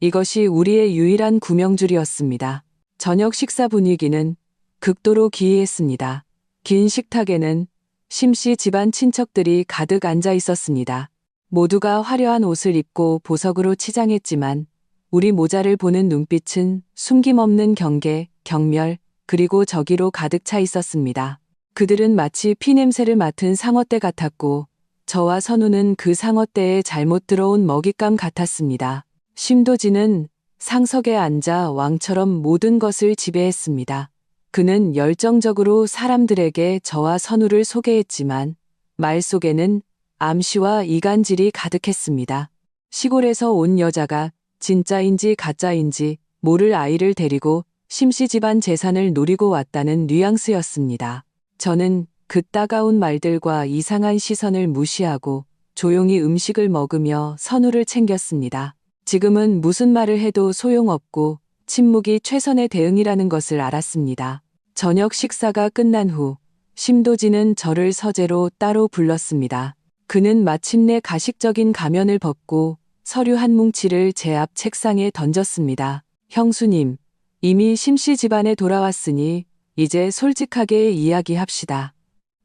이것이 우리의 유일한 구명줄이었습니다. 저녁 식사 분위기는 극도로 기이했습니다. 긴 식탁에는 심씨 집안 친척들이 가득 앉아 있었습니다. 모두가 화려한 옷을 입고 보석으로 치장했지만 우리 모자를 보는 눈빛은 숨김없는 경계, 경멸, 그리고 저기로 가득 차 있었습니다. 그들은 마치 피냄새를 맡은 상어떼 같았고 저와 선우는 그 상어떼에 잘못 들어온 먹잇감 같았습니다. 심도진은 상석에 앉아 왕처럼 모든 것을 지배했습니다. 그는 열정적으로 사람들에게 저와 선우를 소개했지만 말 속에는 암시와 이간질이 가득했습니다. 시골에서 온 여자가 진짜인지 가짜인지 모를 아이를 데리고 심씨 집안 재산을 노리고 왔다는 뉘앙스였습니다. 저는 그 따가운 말들과 이상한 시선을 무시하고 조용히 음식을 먹으며 선우를 챙겼습니다. 지금은 무슨 말을 해도 소용없고 침묵이 최선의 대응이라는 것을 알았습니다. 저녁 식사가 끝난 후 심도진은 저를 서재로 따로 불렀습니다. 그는 마침내 가식적인 가면을 벗고 서류 한 뭉치를 제 앞 책상에 던졌습니다. 형수님, 이미 심씨 집안에 돌아왔으니 이제 솔직하게 이야기합시다.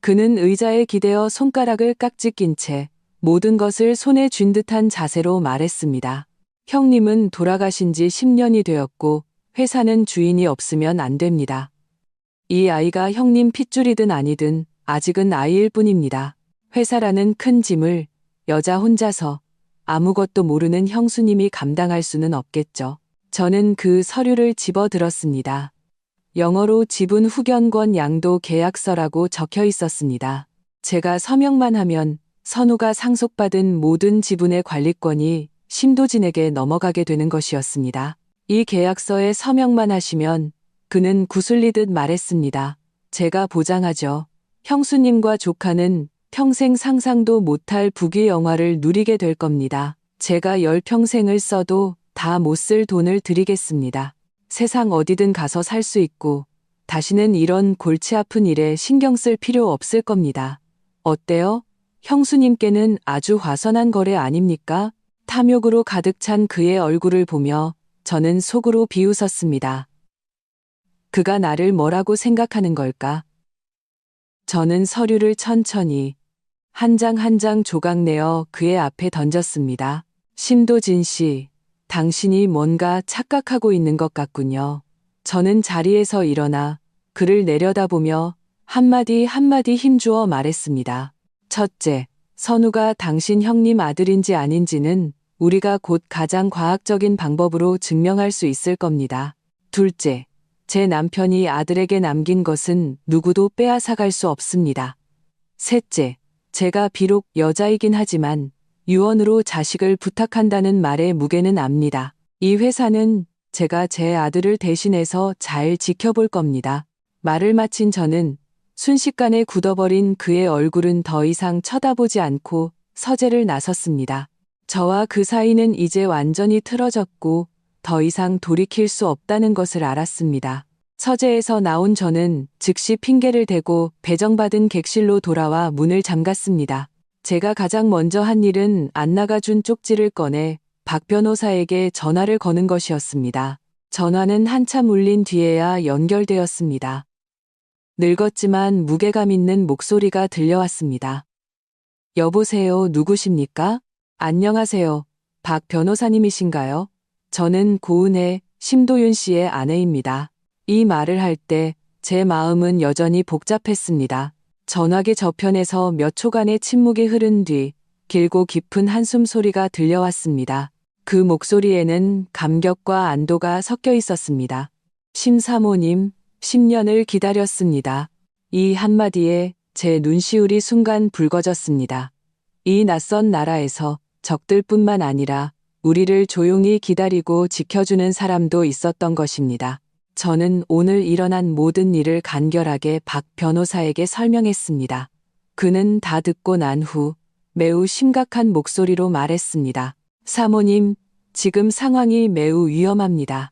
그는 의자에 기대어 손가락을 깍지 낀 채 모든 것을 손에 쥔 듯한 자세로 말했습니다. 형님은 돌아가신 지 10년이 되었고 회사는 주인이 없으면 안 됩니다. 이 아이가 형님 핏줄이든 아니든 아직은 아이일 뿐입니다. 회사라는 큰 짐을 여자 혼자서 아무것도 모르는 형수님이 감당할 수는 없겠죠. 저는 그 서류를 집어들었습니다. 영어로 지분 후견권 양도 계약서라고 적혀 있었습니다. 제가 서명만 하면 선우가 상속받은 모든 지분의 관리권이 심도진에게 넘어가게 되는 것이었습니다. 이 계약서에 서명만 하시면 그는 구슬리듯 말했습니다. 제가 보장하죠. 형수님과 조카는 평생 상상도 못할 부귀 영화를 누리게 될 겁니다. 제가 10평생을 써도 다 못 쓸 돈을 드리겠습니다. 세상 어디든 가서 살 수 있고 다시는 이런 골치 아픈 일에 신경 쓸 필요 없을 겁니다. 어때요? 형수님께는 아주划선한 거래 아닙니까? 탐욕으로 가득 찬 그의 얼굴을 보며 저는 속으로 비웃었습니다. 그가 나를 뭐라고 생각하는 걸까? 저는 서류를 천천히 한 장 한 장 조각내어 그의 앞에 던졌습니다. 심도진 씨, 당신이 뭔가 착각하고 있는 것 같군요. 저는 자리에서 일어나 그를 내려다보며 한마디 한마디 힘주어 말했습니다. 첫째, 선우가 당신 형님 아들인지 아닌지는 우리가 곧 가장 과학적인 방법으로 증명할 수 있을 겁니다. 둘째, 제 남편이 아들에게 남긴 것은 누구도 빼앗아갈 수 없습니다. 셋째, 제가 비록 여자이긴 하지만 유언으로 자식을 부탁한다는 말의 무게는 압니다. 이 회사는 제가 제 아들을 대신해서 잘 지켜볼 겁니다. 말을 마친 저는 순식간에 굳어버린 그의 얼굴은 더 이상 쳐다보지 않고 서재를 나섰습니다. 저와 그 사이는 이제 완전히 틀어졌고 더 이상 돌이킬 수 없다는 것을 알았습니다. 서재에서 나온 저는 즉시 핑계를 대고 배정받은 객실로 돌아와 문을 잠갔습니다. 제가 가장 먼저 한 일은 안 나가준 쪽지를 꺼내 박 변호사에게 전화를 거는 것이었습니다. 전화는 한참 울린 뒤에야 연결되었습니다. 늙었지만 무게감 있는 목소리가 들려왔습니다. 여보세요, 누구십니까? 안녕하세요. 박 변호사님이신가요? 저는 고은혜, 심도윤 씨의 아내입니다. 이 말을 할 때 제 마음은 여전히 복잡했습니다. 전화기 저편에서 몇 초간의 침묵이 흐른 뒤 길고 깊은 한숨 소리가 들려왔습니다. 그 목소리에는 감격과 안도가 섞여 있었습니다. 심 사모님, 10년을 기다렸습니다. 이 한마디에 제 눈시울이 순간 붉어졌습니다. 이 낯선 나라에서 적들뿐만 아니라 우리를 조용히 기다리고 지켜주는 사람도 있었던 것입니다. 저는 오늘 일어난 모든 일을 간결하게 박 변호사에게 설명했습니다. 그는 다 듣고 난 후 매우 심각한 목소리로 말했습니다. 사모님, 지금 상황이 매우 위험합니다.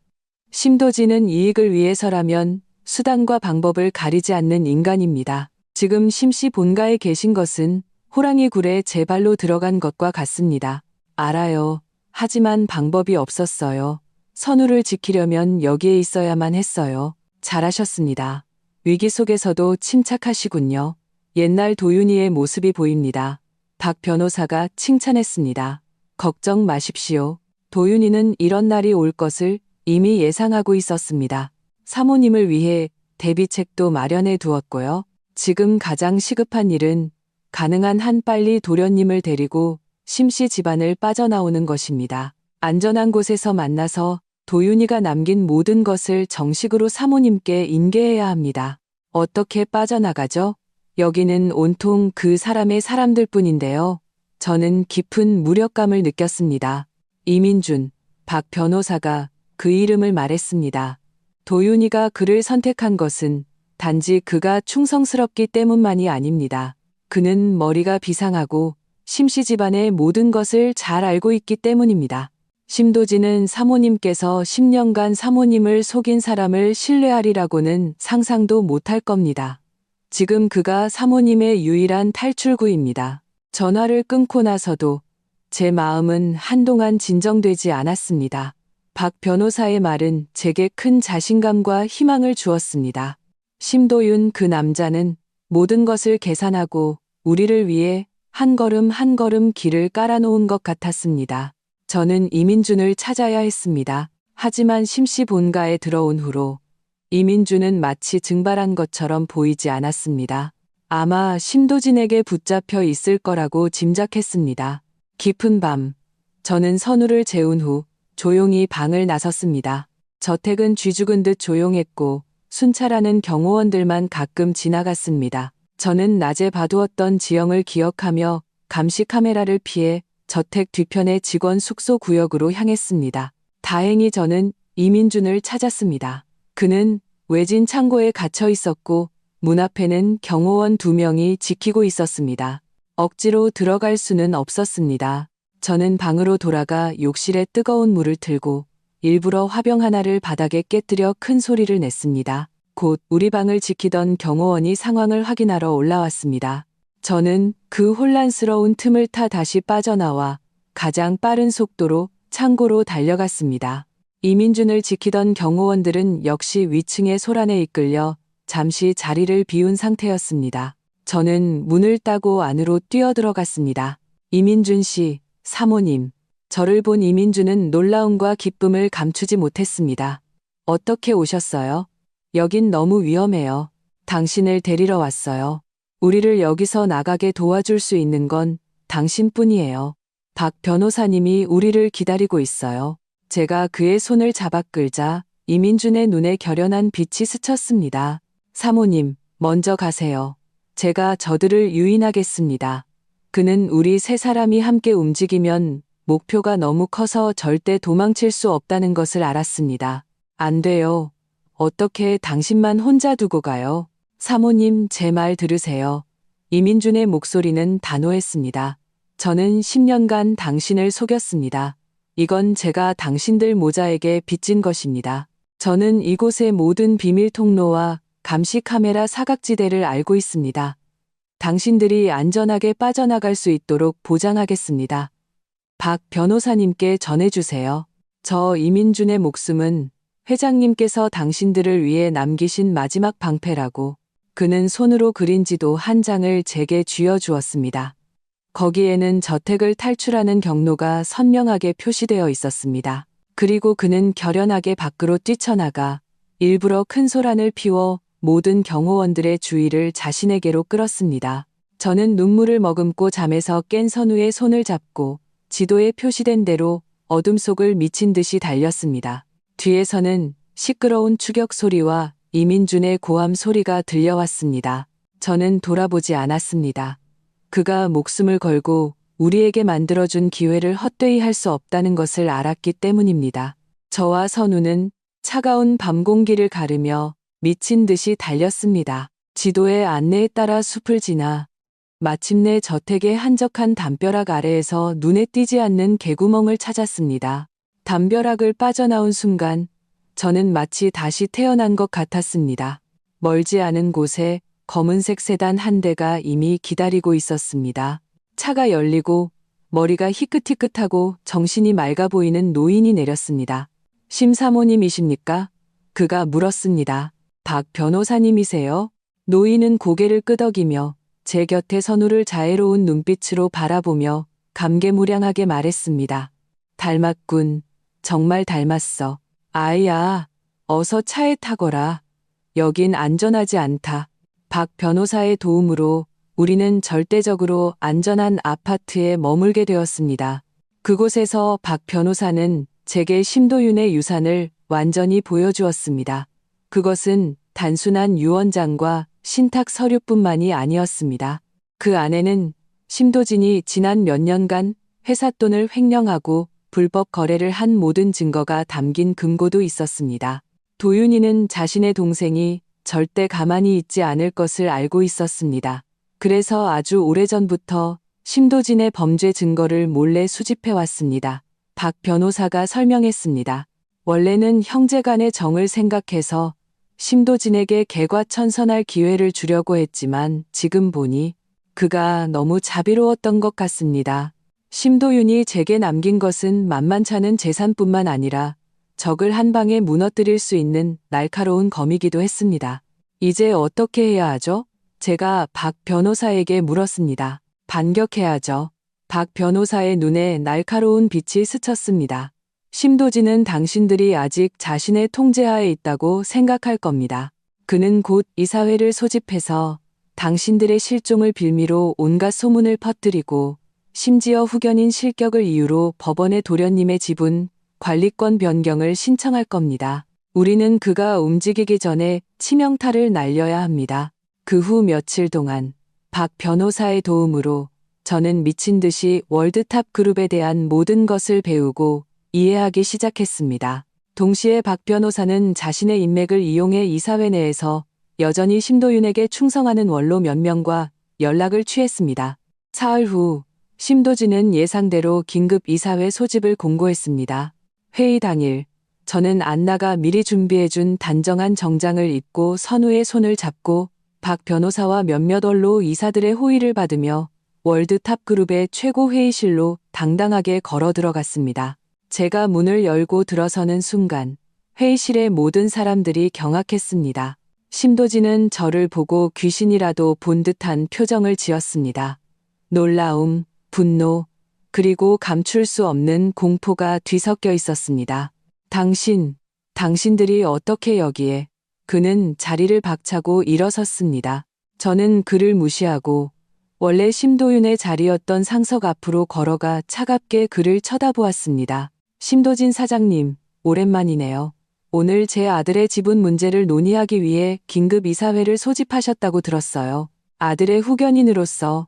심도진은 이익을 위해서라면 수단과 방법을 가리지 않는 인간입니다. 지금 심씨 본가에 계신 것은 호랑이 굴에 제 발로 들어간 것과 같습니다. 알아요. 하지만 방법이 없었어요. 선우를 지키려면 여기에 있어야만 했어요. 잘하셨습니다. 위기 속에서도 침착하시군요. 옛날 도윤이의 모습이 보입니다. 박 변호사가 칭찬했습니다. 걱정 마십시오. 도윤이는 이런 날이 올 것을 이미 예상하고 있었습니다. 사모님을 위해 대비책도 마련해 두었고요. 지금 가장 시급한 일은 가능한 한 빨리 도련님을 데리고 심씨 집안을 빠져나오는 것입니다. 안전한 곳에서 만나서 도윤이가 남긴 모든 것을 정식으로 사모님께 인계해야 합니다. 어떻게 빠져나가죠? 여기는 온통 그 사람의 사람들뿐인데요. 저는 깊은 무력감을 느꼈습니다. 이민준, 박 변호사가 그 이름을 말했습니다. 도윤이가 그를 선택한 것은 단지 그가 충성스럽기 때문만이 아닙니다. 그는 머리가 비상하고 심씨 집안의 모든 것을 잘 알고 있기 때문입니다. 심도진은 사모님께서 10년간 사모님을 속인 사람을 신뢰하리라고는 상상도 못할 겁니다. 지금 그가 사모님의 유일한 탈출구입니다. 전화를 끊고 나서도 제 마음은 한동안 진정되지 않았습니다. 박 변호사의 말은 제게 큰 자신감과 희망을 주었습니다. 심도윤 그 남자는 모든 것을 계산하고 우리를 위해 한 걸음 한 걸음 길을 깔아놓은 것 같았습니다. 저는 이민준을 찾아야 했습니다. 하지만 심씨 본가에 들어온 후로 이민준은 마치 증발한 것처럼 보이지 않았습니다. 아마 심도진에게 붙잡혀 있을 거라고 짐작했습니다. 깊은 밤, 저는 선우를 재운 후 조용히 방을 나섰습니다. 저택은 쥐죽은 듯 조용했고 순찰하는 경호원들만 가끔 지나갔습니다. 저는 낮에 봐두었던 지형을 기억하며 감시 카메라를 피해 저택 뒤편의 직원 숙소 구역으로 향했습니다. 다행히 저는 이민준을 찾았습니다. 그는 외진 창고에 갇혀 있었고 문 앞에는 경호원 2명이 지키고 있었습니다. 억지로 들어갈 수는 없었습니다. 저는 방으로 돌아가 욕실에 뜨거운 물을 틀고 일부러 화병 하나를 바닥에 깨뜨려 큰 소리를 냈습니다. 곧 우리 방을 지키던 경호원이 상황을 확인하러 올라왔습니다. 저는 그 혼란스러운 틈을 타 다시 빠져나와 가장 빠른 속도로 창고로 달려갔습니다. 이민준을 지키던 경호원들은 역시 위층의 소란에 이끌려 잠시 자리를 비운 상태였습니다. 저는 문을 따고 안으로 뛰어들어갔습니다. 이민준 씨, 사모님. 저를 본 이민준은 놀라움과 기쁨을 감추지 못했습니다. 어떻게 오셨어요? 여긴 너무 위험해요. 당신을 데리러 왔어요. 우리를 여기서 나가게 도와줄 수 있는 건 당신뿐이에요. 박 변호사님이 우리를 기다리고 있어요. 제가 그의 손을 잡아 끌자 이민준의 눈에 결연한 빛이 스쳤습니다. 사모님, 먼저 가세요. 제가 저들을 유인하겠습니다. 그는 우리 세 사람이 함께 움직이면 목표가 너무 커서 절대 도망칠 수 없다는 것을 알았습니다. 안 돼요. 어떻게 당신만 혼자 두고 가요? 사모님, 제 말 들으세요. 이민준의 목소리는 단호했습니다. 저는 10년간 당신을 속였습니다. 이건 제가 당신들 모자에게 빚진 것입니다. 저는 이곳의 모든 비밀 통로와 감시 카메라 사각지대를 알고 있습니다. 당신들이 안전하게 빠져나갈 수 있도록 보장하겠습니다. 박 변호사님께 전해주세요. 저 이민준의 목숨은 회장님께서 당신들을 위해 남기신 마지막 방패라고. 그는 손으로 그린 지도 한 장을 제게 쥐어주었습니다. 거기에는 저택을 탈출하는 경로가 선명하게 표시되어 있었습니다. 그리고 그는 결연하게 밖으로 뛰쳐나가 일부러 큰 소란을 피워 모든 경호원들의 주의를 자신에게로 끌었습니다. 저는 눈물을 머금고 잠에서 깬 선우의 손을 잡고 지도에 표시된 대로 어둠 속을 미친 듯이 달렸습니다. 뒤에서는 시끄러운 추격 소리와 이민준의 고함 소리가 들려왔습니다. 저는 돌아보지 않았습니다. 그가 목숨을 걸고 우리에게 만들어준 기회를 헛되이 할 수 없다는 것을 알았기 때문입니다. 저와 선우는 차가운 밤 공기를 가르며 미친 듯이 달렸습니다. 지도의 안내에 따라 숲을 지나 마침내 저택의 한적한 담벼락 아래에서 눈에 띄지 않는 개구멍을 찾았습니다. 담벼락을 빠져나온 순간 저는 마치 다시 태어난 것 같았습니다. 멀지 않은 곳에 검은색 세단 한 대가 이미 기다리고 있었습니다. 차가 열리고 머리가 희끗희끗하고 정신이 맑아 보이는 노인이 내렸습니다. 심사모님이십니까? 그가 물었습니다. 박 변호사님이세요? 노인은 고개를 끄덕이며 제 곁에 선우를 자애로운 눈빛으로 바라보며 감개무량하게 말했습니다. 닮았군. 정말 닮았어. 아이야, 어서 차에 타거라. 여긴 안전하지 않다. 박 변호사의 도움으로 우리는 절대적으로 안전한 아파트에 머물게 되었습니다. 그곳에서 박 변호사는 제게 심도윤의 유산을 완전히 보여주었습니다. 그것은 단순한 유언장과 신탁 서류뿐만이 아니었습니다. 그 안에는 심도진이 지난 몇 년간 회사 돈을 횡령하고 불법 거래를 한 모든 증거가 담긴 금고도 있었습니다. 도윤이는 자신의 동생이 절대 가만히 있지 않을 것을 알고 있었습니다. 그래서 아주 오래전부터 심도진의 범죄 증거를 몰래 수집해 왔습니다. 박 변호사가 설명했습니다. 원래는 형제간의 정을 생각해서 심도진에게 개과천선할 기회를 주려고 했지만 지금 보니 그가 너무 자비로웠던 것 같습니다. 심도윤이 제게 남긴 것은 만만찮은 재산뿐만 아니라 적을 한 방에 무너뜨릴 수 있는 날카로운 검이기도 했습니다. 이제 어떻게 해야 하죠? 제가 박 변호사에게 물었습니다. 반격해야죠. 박 변호사의 눈에 날카로운 빛이 스쳤습니다. 심도진은 당신들이 아직 자신의 통제하에 있다고 생각할 겁니다. 그는 곧 이사회를 소집해서 당신들의 실종을 빌미로 온갖 소문을 퍼뜨리고 심지어 후견인 실격을 이유로 법원에 도련님의 지분, 관리권 변경을 신청할 겁니다. 우리는 그가 움직이기 전에 치명타를 날려야 합니다. 그 후 며칠 동안 박 변호사의 도움으로 저는 미친 듯이 월드탑 그룹에 대한 모든 것을 배우고 이해하기 시작했습니다. 동시에 박 변호사는 자신의 인맥을 이용해 이사회 내에서 여전히 심도윤에게 충성하는 원로 몇 명과 연락을 취했습니다. 사흘 후 심도진은 예상대로 긴급 이사회 소집을 공고했습니다. 회의 당일 저는 안나가 미리 준비해준 단정한 정장을 입고 선우의 손을 잡고 박 변호사와 몇몇 언로 이사들의 호의를 받으며 월드탑그룹의 최고 회의실로 당당하게 걸어 들어갔습니다. 제가 문을 열고 들어서는 순간 회의실의 모든 사람들이 경악했습니다. 심도진은 저를 보고 귀신이라도 본 듯한 표정을 지었습니다. 놀라움, 분노, 그리고 감출 수 없는 공포가 뒤섞여 있었습니다. 당신들이 어떻게 여기에? 그는 자리를 박차고 일어섰습니다. 저는 그를 무시하고 원래 심도윤의 자리였던 상석 앞으로 걸어가 차갑게 그를 쳐다보았습니다. 심도진 사장님, 오랜만이네요. 오늘 제 아들의 지분 문제를 논의하기 위해 긴급 이사회를 소집하셨다고 들었어요. 아들의 후견인으로서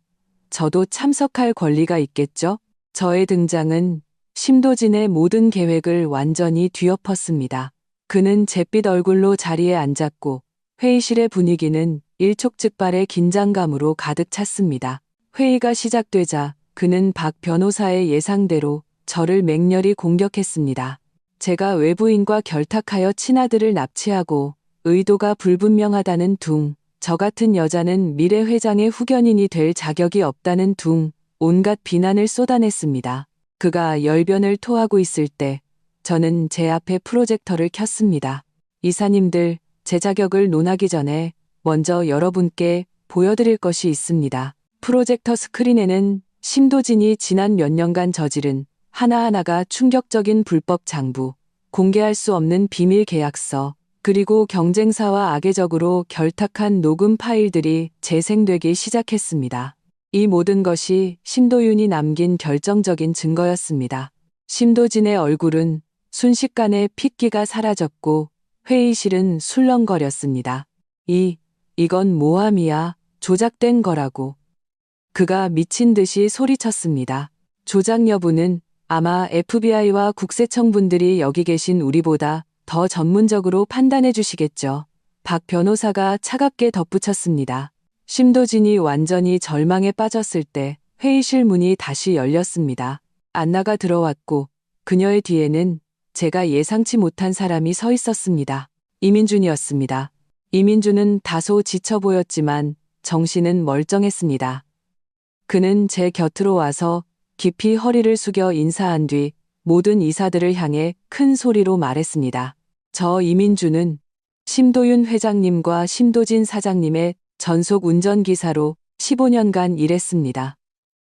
저도 참석할 권리가 있겠죠? 저의 등장은 심도진의 모든 계획을 완전히 뒤엎었습니다. 그는 잿빛 얼굴로 자리에 앉았고 회의실의 분위기는 일촉즉발의 긴장감으로 가득 찼습니다. 회의가 시작되자 그는 박 변호사의 예상대로 저를 맹렬히 공격했습니다. 제가 외부인과 결탁하여 친아들을 납치하고 의도가 불분명하다는 둥, 저 같은 여자는 미래 회장의 후견인이 될 자격이 없다는 둥, 온갖 비난을 쏟아냈습니다. 그가 열변을 토하고 있을 때 저는 제 앞에 프로젝터를 켰습니다. 이사님들, 제 자격을 논하기 전에 먼저 여러분께 보여드릴 것이 있습니다. 프로젝터 스크린에는 심도진이 지난 몇 년간 저지른 하나하나가 충격적인 불법 장부, 공개할 수 없는 비밀 계약서, 그리고 경쟁사와 악의적으로 결탁한 녹음 파일들이 재생되기 시작했습니다. 이 모든 것이 심도윤이 남긴 결정적인 증거였습니다. 심도진의 얼굴은 순식간에 핏기가 사라졌고 회의실은 술렁거렸습니다. 이건 모함이야. 조작된 거라고. 그가 미친 듯이 소리쳤습니다. 조작 여부는 아마 FBI와 국세청 분들이 여기 계신 우리보다 더 전문적으로 판단해 주시겠죠. 박 변호사가 차갑게 덧붙였습니다. 심도진이 완전히 절망에 빠졌을 때 회의실 문이 다시 열렸습니다. 안나가 들어왔고 그녀의 뒤에는 제가 예상치 못한 사람이 서 있었습니다. 이민준이었습니다. 이민준은 다소 지쳐 보였지만 정신은 멀쩡했습니다. 그는 제 곁으로 와서 깊이 허리를 숙여 인사한 뒤 모든 이사들을 향해 큰 소리로 말했습니다. 저 이민준은 심도윤 회장님과 심도진 사장님의 전속 운전기사로 15년간 일했습니다.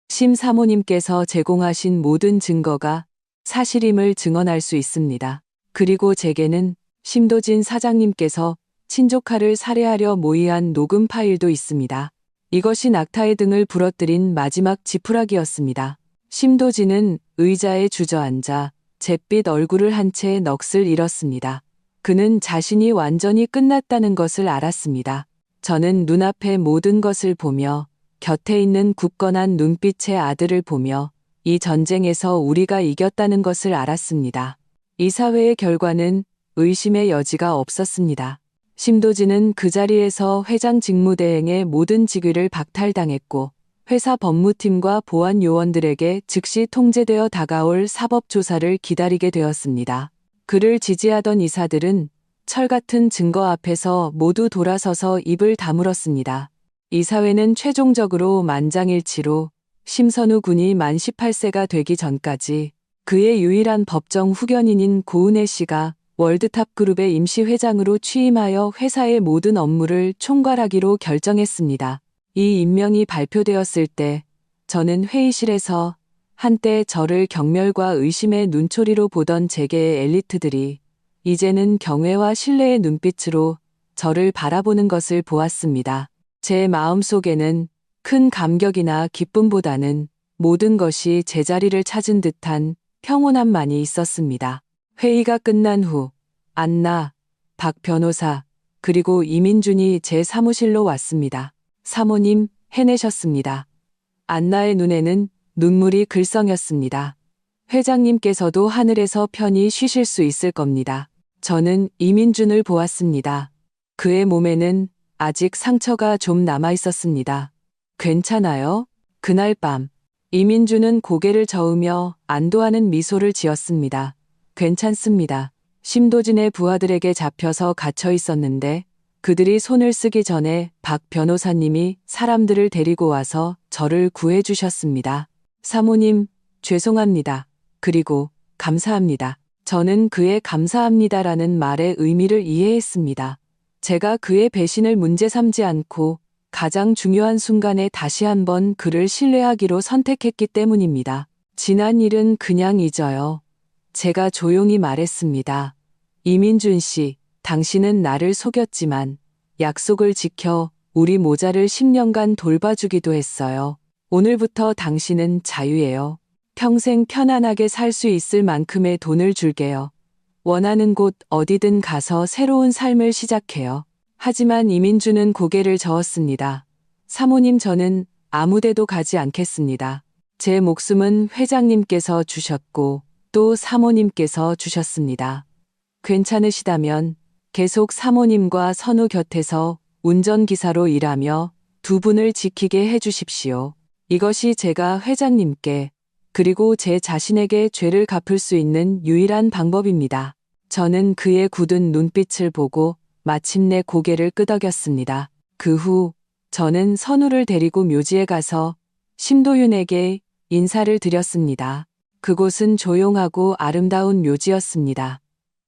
심 사모님께서 제공하신 모든 증거가 사실임을 증언할 수 있습니다. 그리고 제게는 심도진 사장님께서 친조카를 살해하려 모의한 녹음 파일도 있습니다. 이것이 낙타의 등을 부러뜨린 마지막 지푸라기였습니다. 심도진은 의자에 주저앉아 잿빛 얼굴을 한 채 넋을 잃었습니다. 그는 자신이 완전히 끝났다는 것을 알았습니다. 저는 눈앞의 모든 것을 보며 곁에 있는 굳건한 눈빛의 아들을 보며 이 전쟁에서 우리가 이겼다는 것을 알았습니다. 이사회의 결과는 의심의 여지가 없었습니다. 심도진은 그 자리에서 회장 직무대행의 모든 직위를 박탈당했고 회사 법무팀과 보안 요원들에게 즉시 통제되어 다가올 사법조사를 기다리게 되었습니다. 그를 지지하던 이사들은 철같은 증거 앞에서 모두 돌아서서 입을 다물었습니다. 이사회는 최종적으로 만장일치로 심선우 군이 만 18세가 되기 전까지 그의 유일한 법정 후견인인 고은혜 씨가 월드탑그룹의 임시 회장으로 취임하여 회사의 모든 업무를 총괄하기로 결정했습니다. 이 임명이 발표되었을 때 저는 회의실에서 한때 저를 경멸과 의심의 눈초리로 보던 재계의 엘리트들이 이제는 경외와 신뢰의 눈빛으로 저를 바라보는 것을 보았습니다. 제 마음속에는 큰 감격이나 기쁨보다는 모든 것이 제자리를 찾은 듯한 평온함만이 있었습니다. 회의가 끝난 후 안나, 박 변호사, 그리고 이민준이 제 사무실로 왔습니다. 사모님, 해내셨습니다. 안나의 눈에는 눈물이 글썽였습니다. 회장님께서도 하늘에서 편히 쉬실 수 있을 겁니다. 저는 이민준을 보았습니다. 그의 몸에는 아직 상처가 좀 남아 있었습니다. 괜찮아요? 그날 밤, 이민준은 고개를 저으며 안도하는 미소를 지었습니다. 괜찮습니다. 심도진의 부하들에게 잡혀서 갇혀 있었는데 그들이 손을 쓰기 전에 박 변호사님이 사람들을 데리고 와서 저를 구해주셨습니다. 사모님, 죄송합니다. 그리고 감사합니다. 저는 그의 감사합니다라는 말의 의미를 이해했습니다. 제가 그의 배신을 문제 삼지 않고 가장 중요한 순간에 다시 한번 그를 신뢰하기로 선택했기 때문입니다. 지난 일은 그냥 잊어요. 제가 조용히 말했습니다. 이민준 씨, 당신은 나를 속였지만 약속을 지켜 우리 모자를 10년간 돌봐주기도 했어요. 오늘부터 당신은 자유예요. 평생 편안하게 살 수 있을 만큼의 돈을 줄게요. 원하는 곳 어디든 가서 새로운 삶을 시작해요. 하지만 이민주는 고개를 저었습니다. 사모님, 저는 아무데도 가지 않겠습니다. 제 목숨은 회장님께서 주셨고 또 사모님께서 주셨습니다. 괜찮으시다면 계속 사모님과 선우 곁에서 운전기사로 일하며 두 분을 지키게 해주십시오. 이것이 제가 회장님께 그리고 제 자신에게 죄를 갚을 수 있는 유일한 방법입니다. 저는 그의 굳은 눈빛을 보고 마침내 고개를 끄덕였습니다. 그 후 저는 선우를 데리고 묘지에 가서 심도윤에게 인사를 드렸습니다. 그곳은 조용하고 아름다운 묘지였습니다.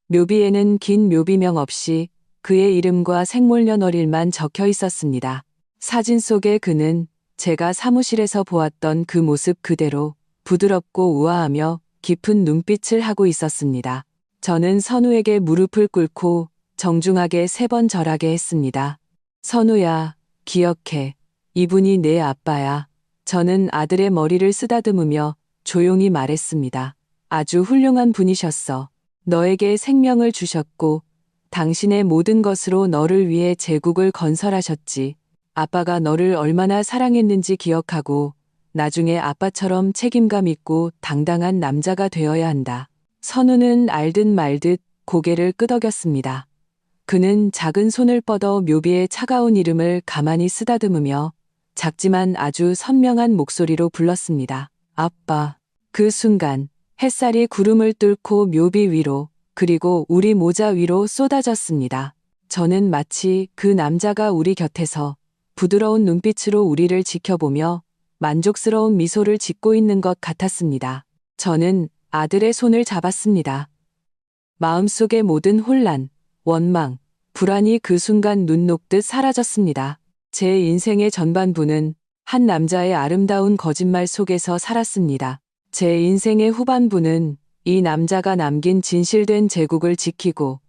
묘비에는 긴 묘비명 없이 그의 이름과 생몰년월일만 적혀 있었습니다. 사진 속의 그는 제가 사무실에서 보았던 그 모습 그대로 부드럽고 우아하며 깊은 눈빛을 하고 있었습니다. 저는 선우에게 무릎을 꿇고 정중하게 3번 절하게 했습니다. 선우야, 기억해. 이분이 내 아빠야. 저는 아들의 머리를 쓰다듬으며 조용히 말했습니다. 아주 훌륭한 분이셨어. 너에게 생명을 주셨고 당신의 모든 것으로 너를 위해 제국을 건설하셨지. 아빠가 너를 얼마나 사랑했는지 기억하고 나중에 아빠처럼 책임감 있고 당당한 남자가 되어야 한다. 선우는 알듯 말듯 고개를 끄덕였습니다. 그는 작은 손을 뻗어 묘비의 차가운 이름을 가만히 쓰다듬으며 작지만 아주 선명한 목소리로 불렀습니다. 아빠. 그 순간 햇살이 구름을 뚫고 묘비 위로 그리고 우리 모자 위로 쏟아졌습니다. 저는 마치 그 남자가 우리 곁에서 부드러운 눈빛으로 우리를 지켜보며 만족스러운 미소를 짓고 있는 것 같았습니다. 저는 아들의 손을 잡았습니다. 마음속의 모든 혼란, 원망, 불안이 그 순간 눈 녹듯 사라졌습니다. 제 인생의 전반부는 한 남자의 아름다운 거짓말 속에서 살았습니다. 제 인생의 후반부는 이 남자가 남긴 진실된 제국을 지키고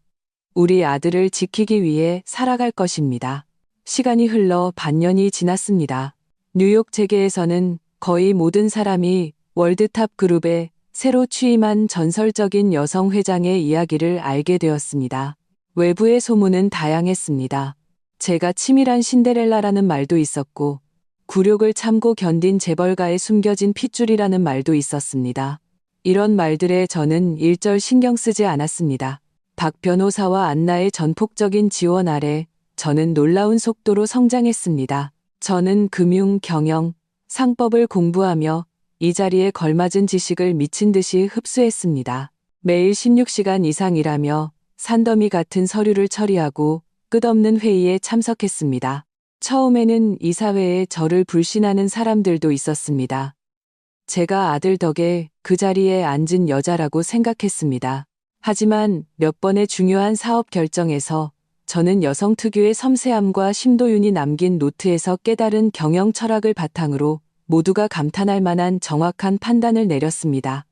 우리 아들을 지키기 위해 살아갈 것입니다. 시간이 흘러 반년이 지났습니다. 뉴욕 재계에서는 거의 모든 사람이 월드탑 그룹에 새로 취임한 전설적인 여성 회장의 이야기를 알게 되었습니다. 외부의 소문은 다양했습니다. 제가 치밀한 신데렐라라는 말도 있었고 굴욕을 참고 견딘 재벌가의 숨겨진 핏줄이라는 말도 있었습니다. 이런 말들에 저는 일절 신경 쓰지 않았습니다. 박 변호사와 안나의 전폭적인 지원 아래 저는 놀라운 속도로 성장했습니다. 저는 금융, 경영, 상법을 공부하며 이 자리에 걸맞은 지식을 미친 듯이 흡수했습니다. 매일 16시간 이상 일하며 산더미 같은 서류를 처리하고 끝없는 회의에 참석했습니다. 처음에는 이 사회에 저를 불신하는 사람들도 있었습니다. 제가 아들 덕에 그 자리에 앉은 여자라고 생각했습니다. 하지만 몇 번의 중요한 사업 결정에서 저는 여성 특유의 섬세함과 심도윤이 남긴 노트에서 깨달은 경영 철학을 바탕으로 모두가 감탄할 만한 정확한 판단을 내렸습니다.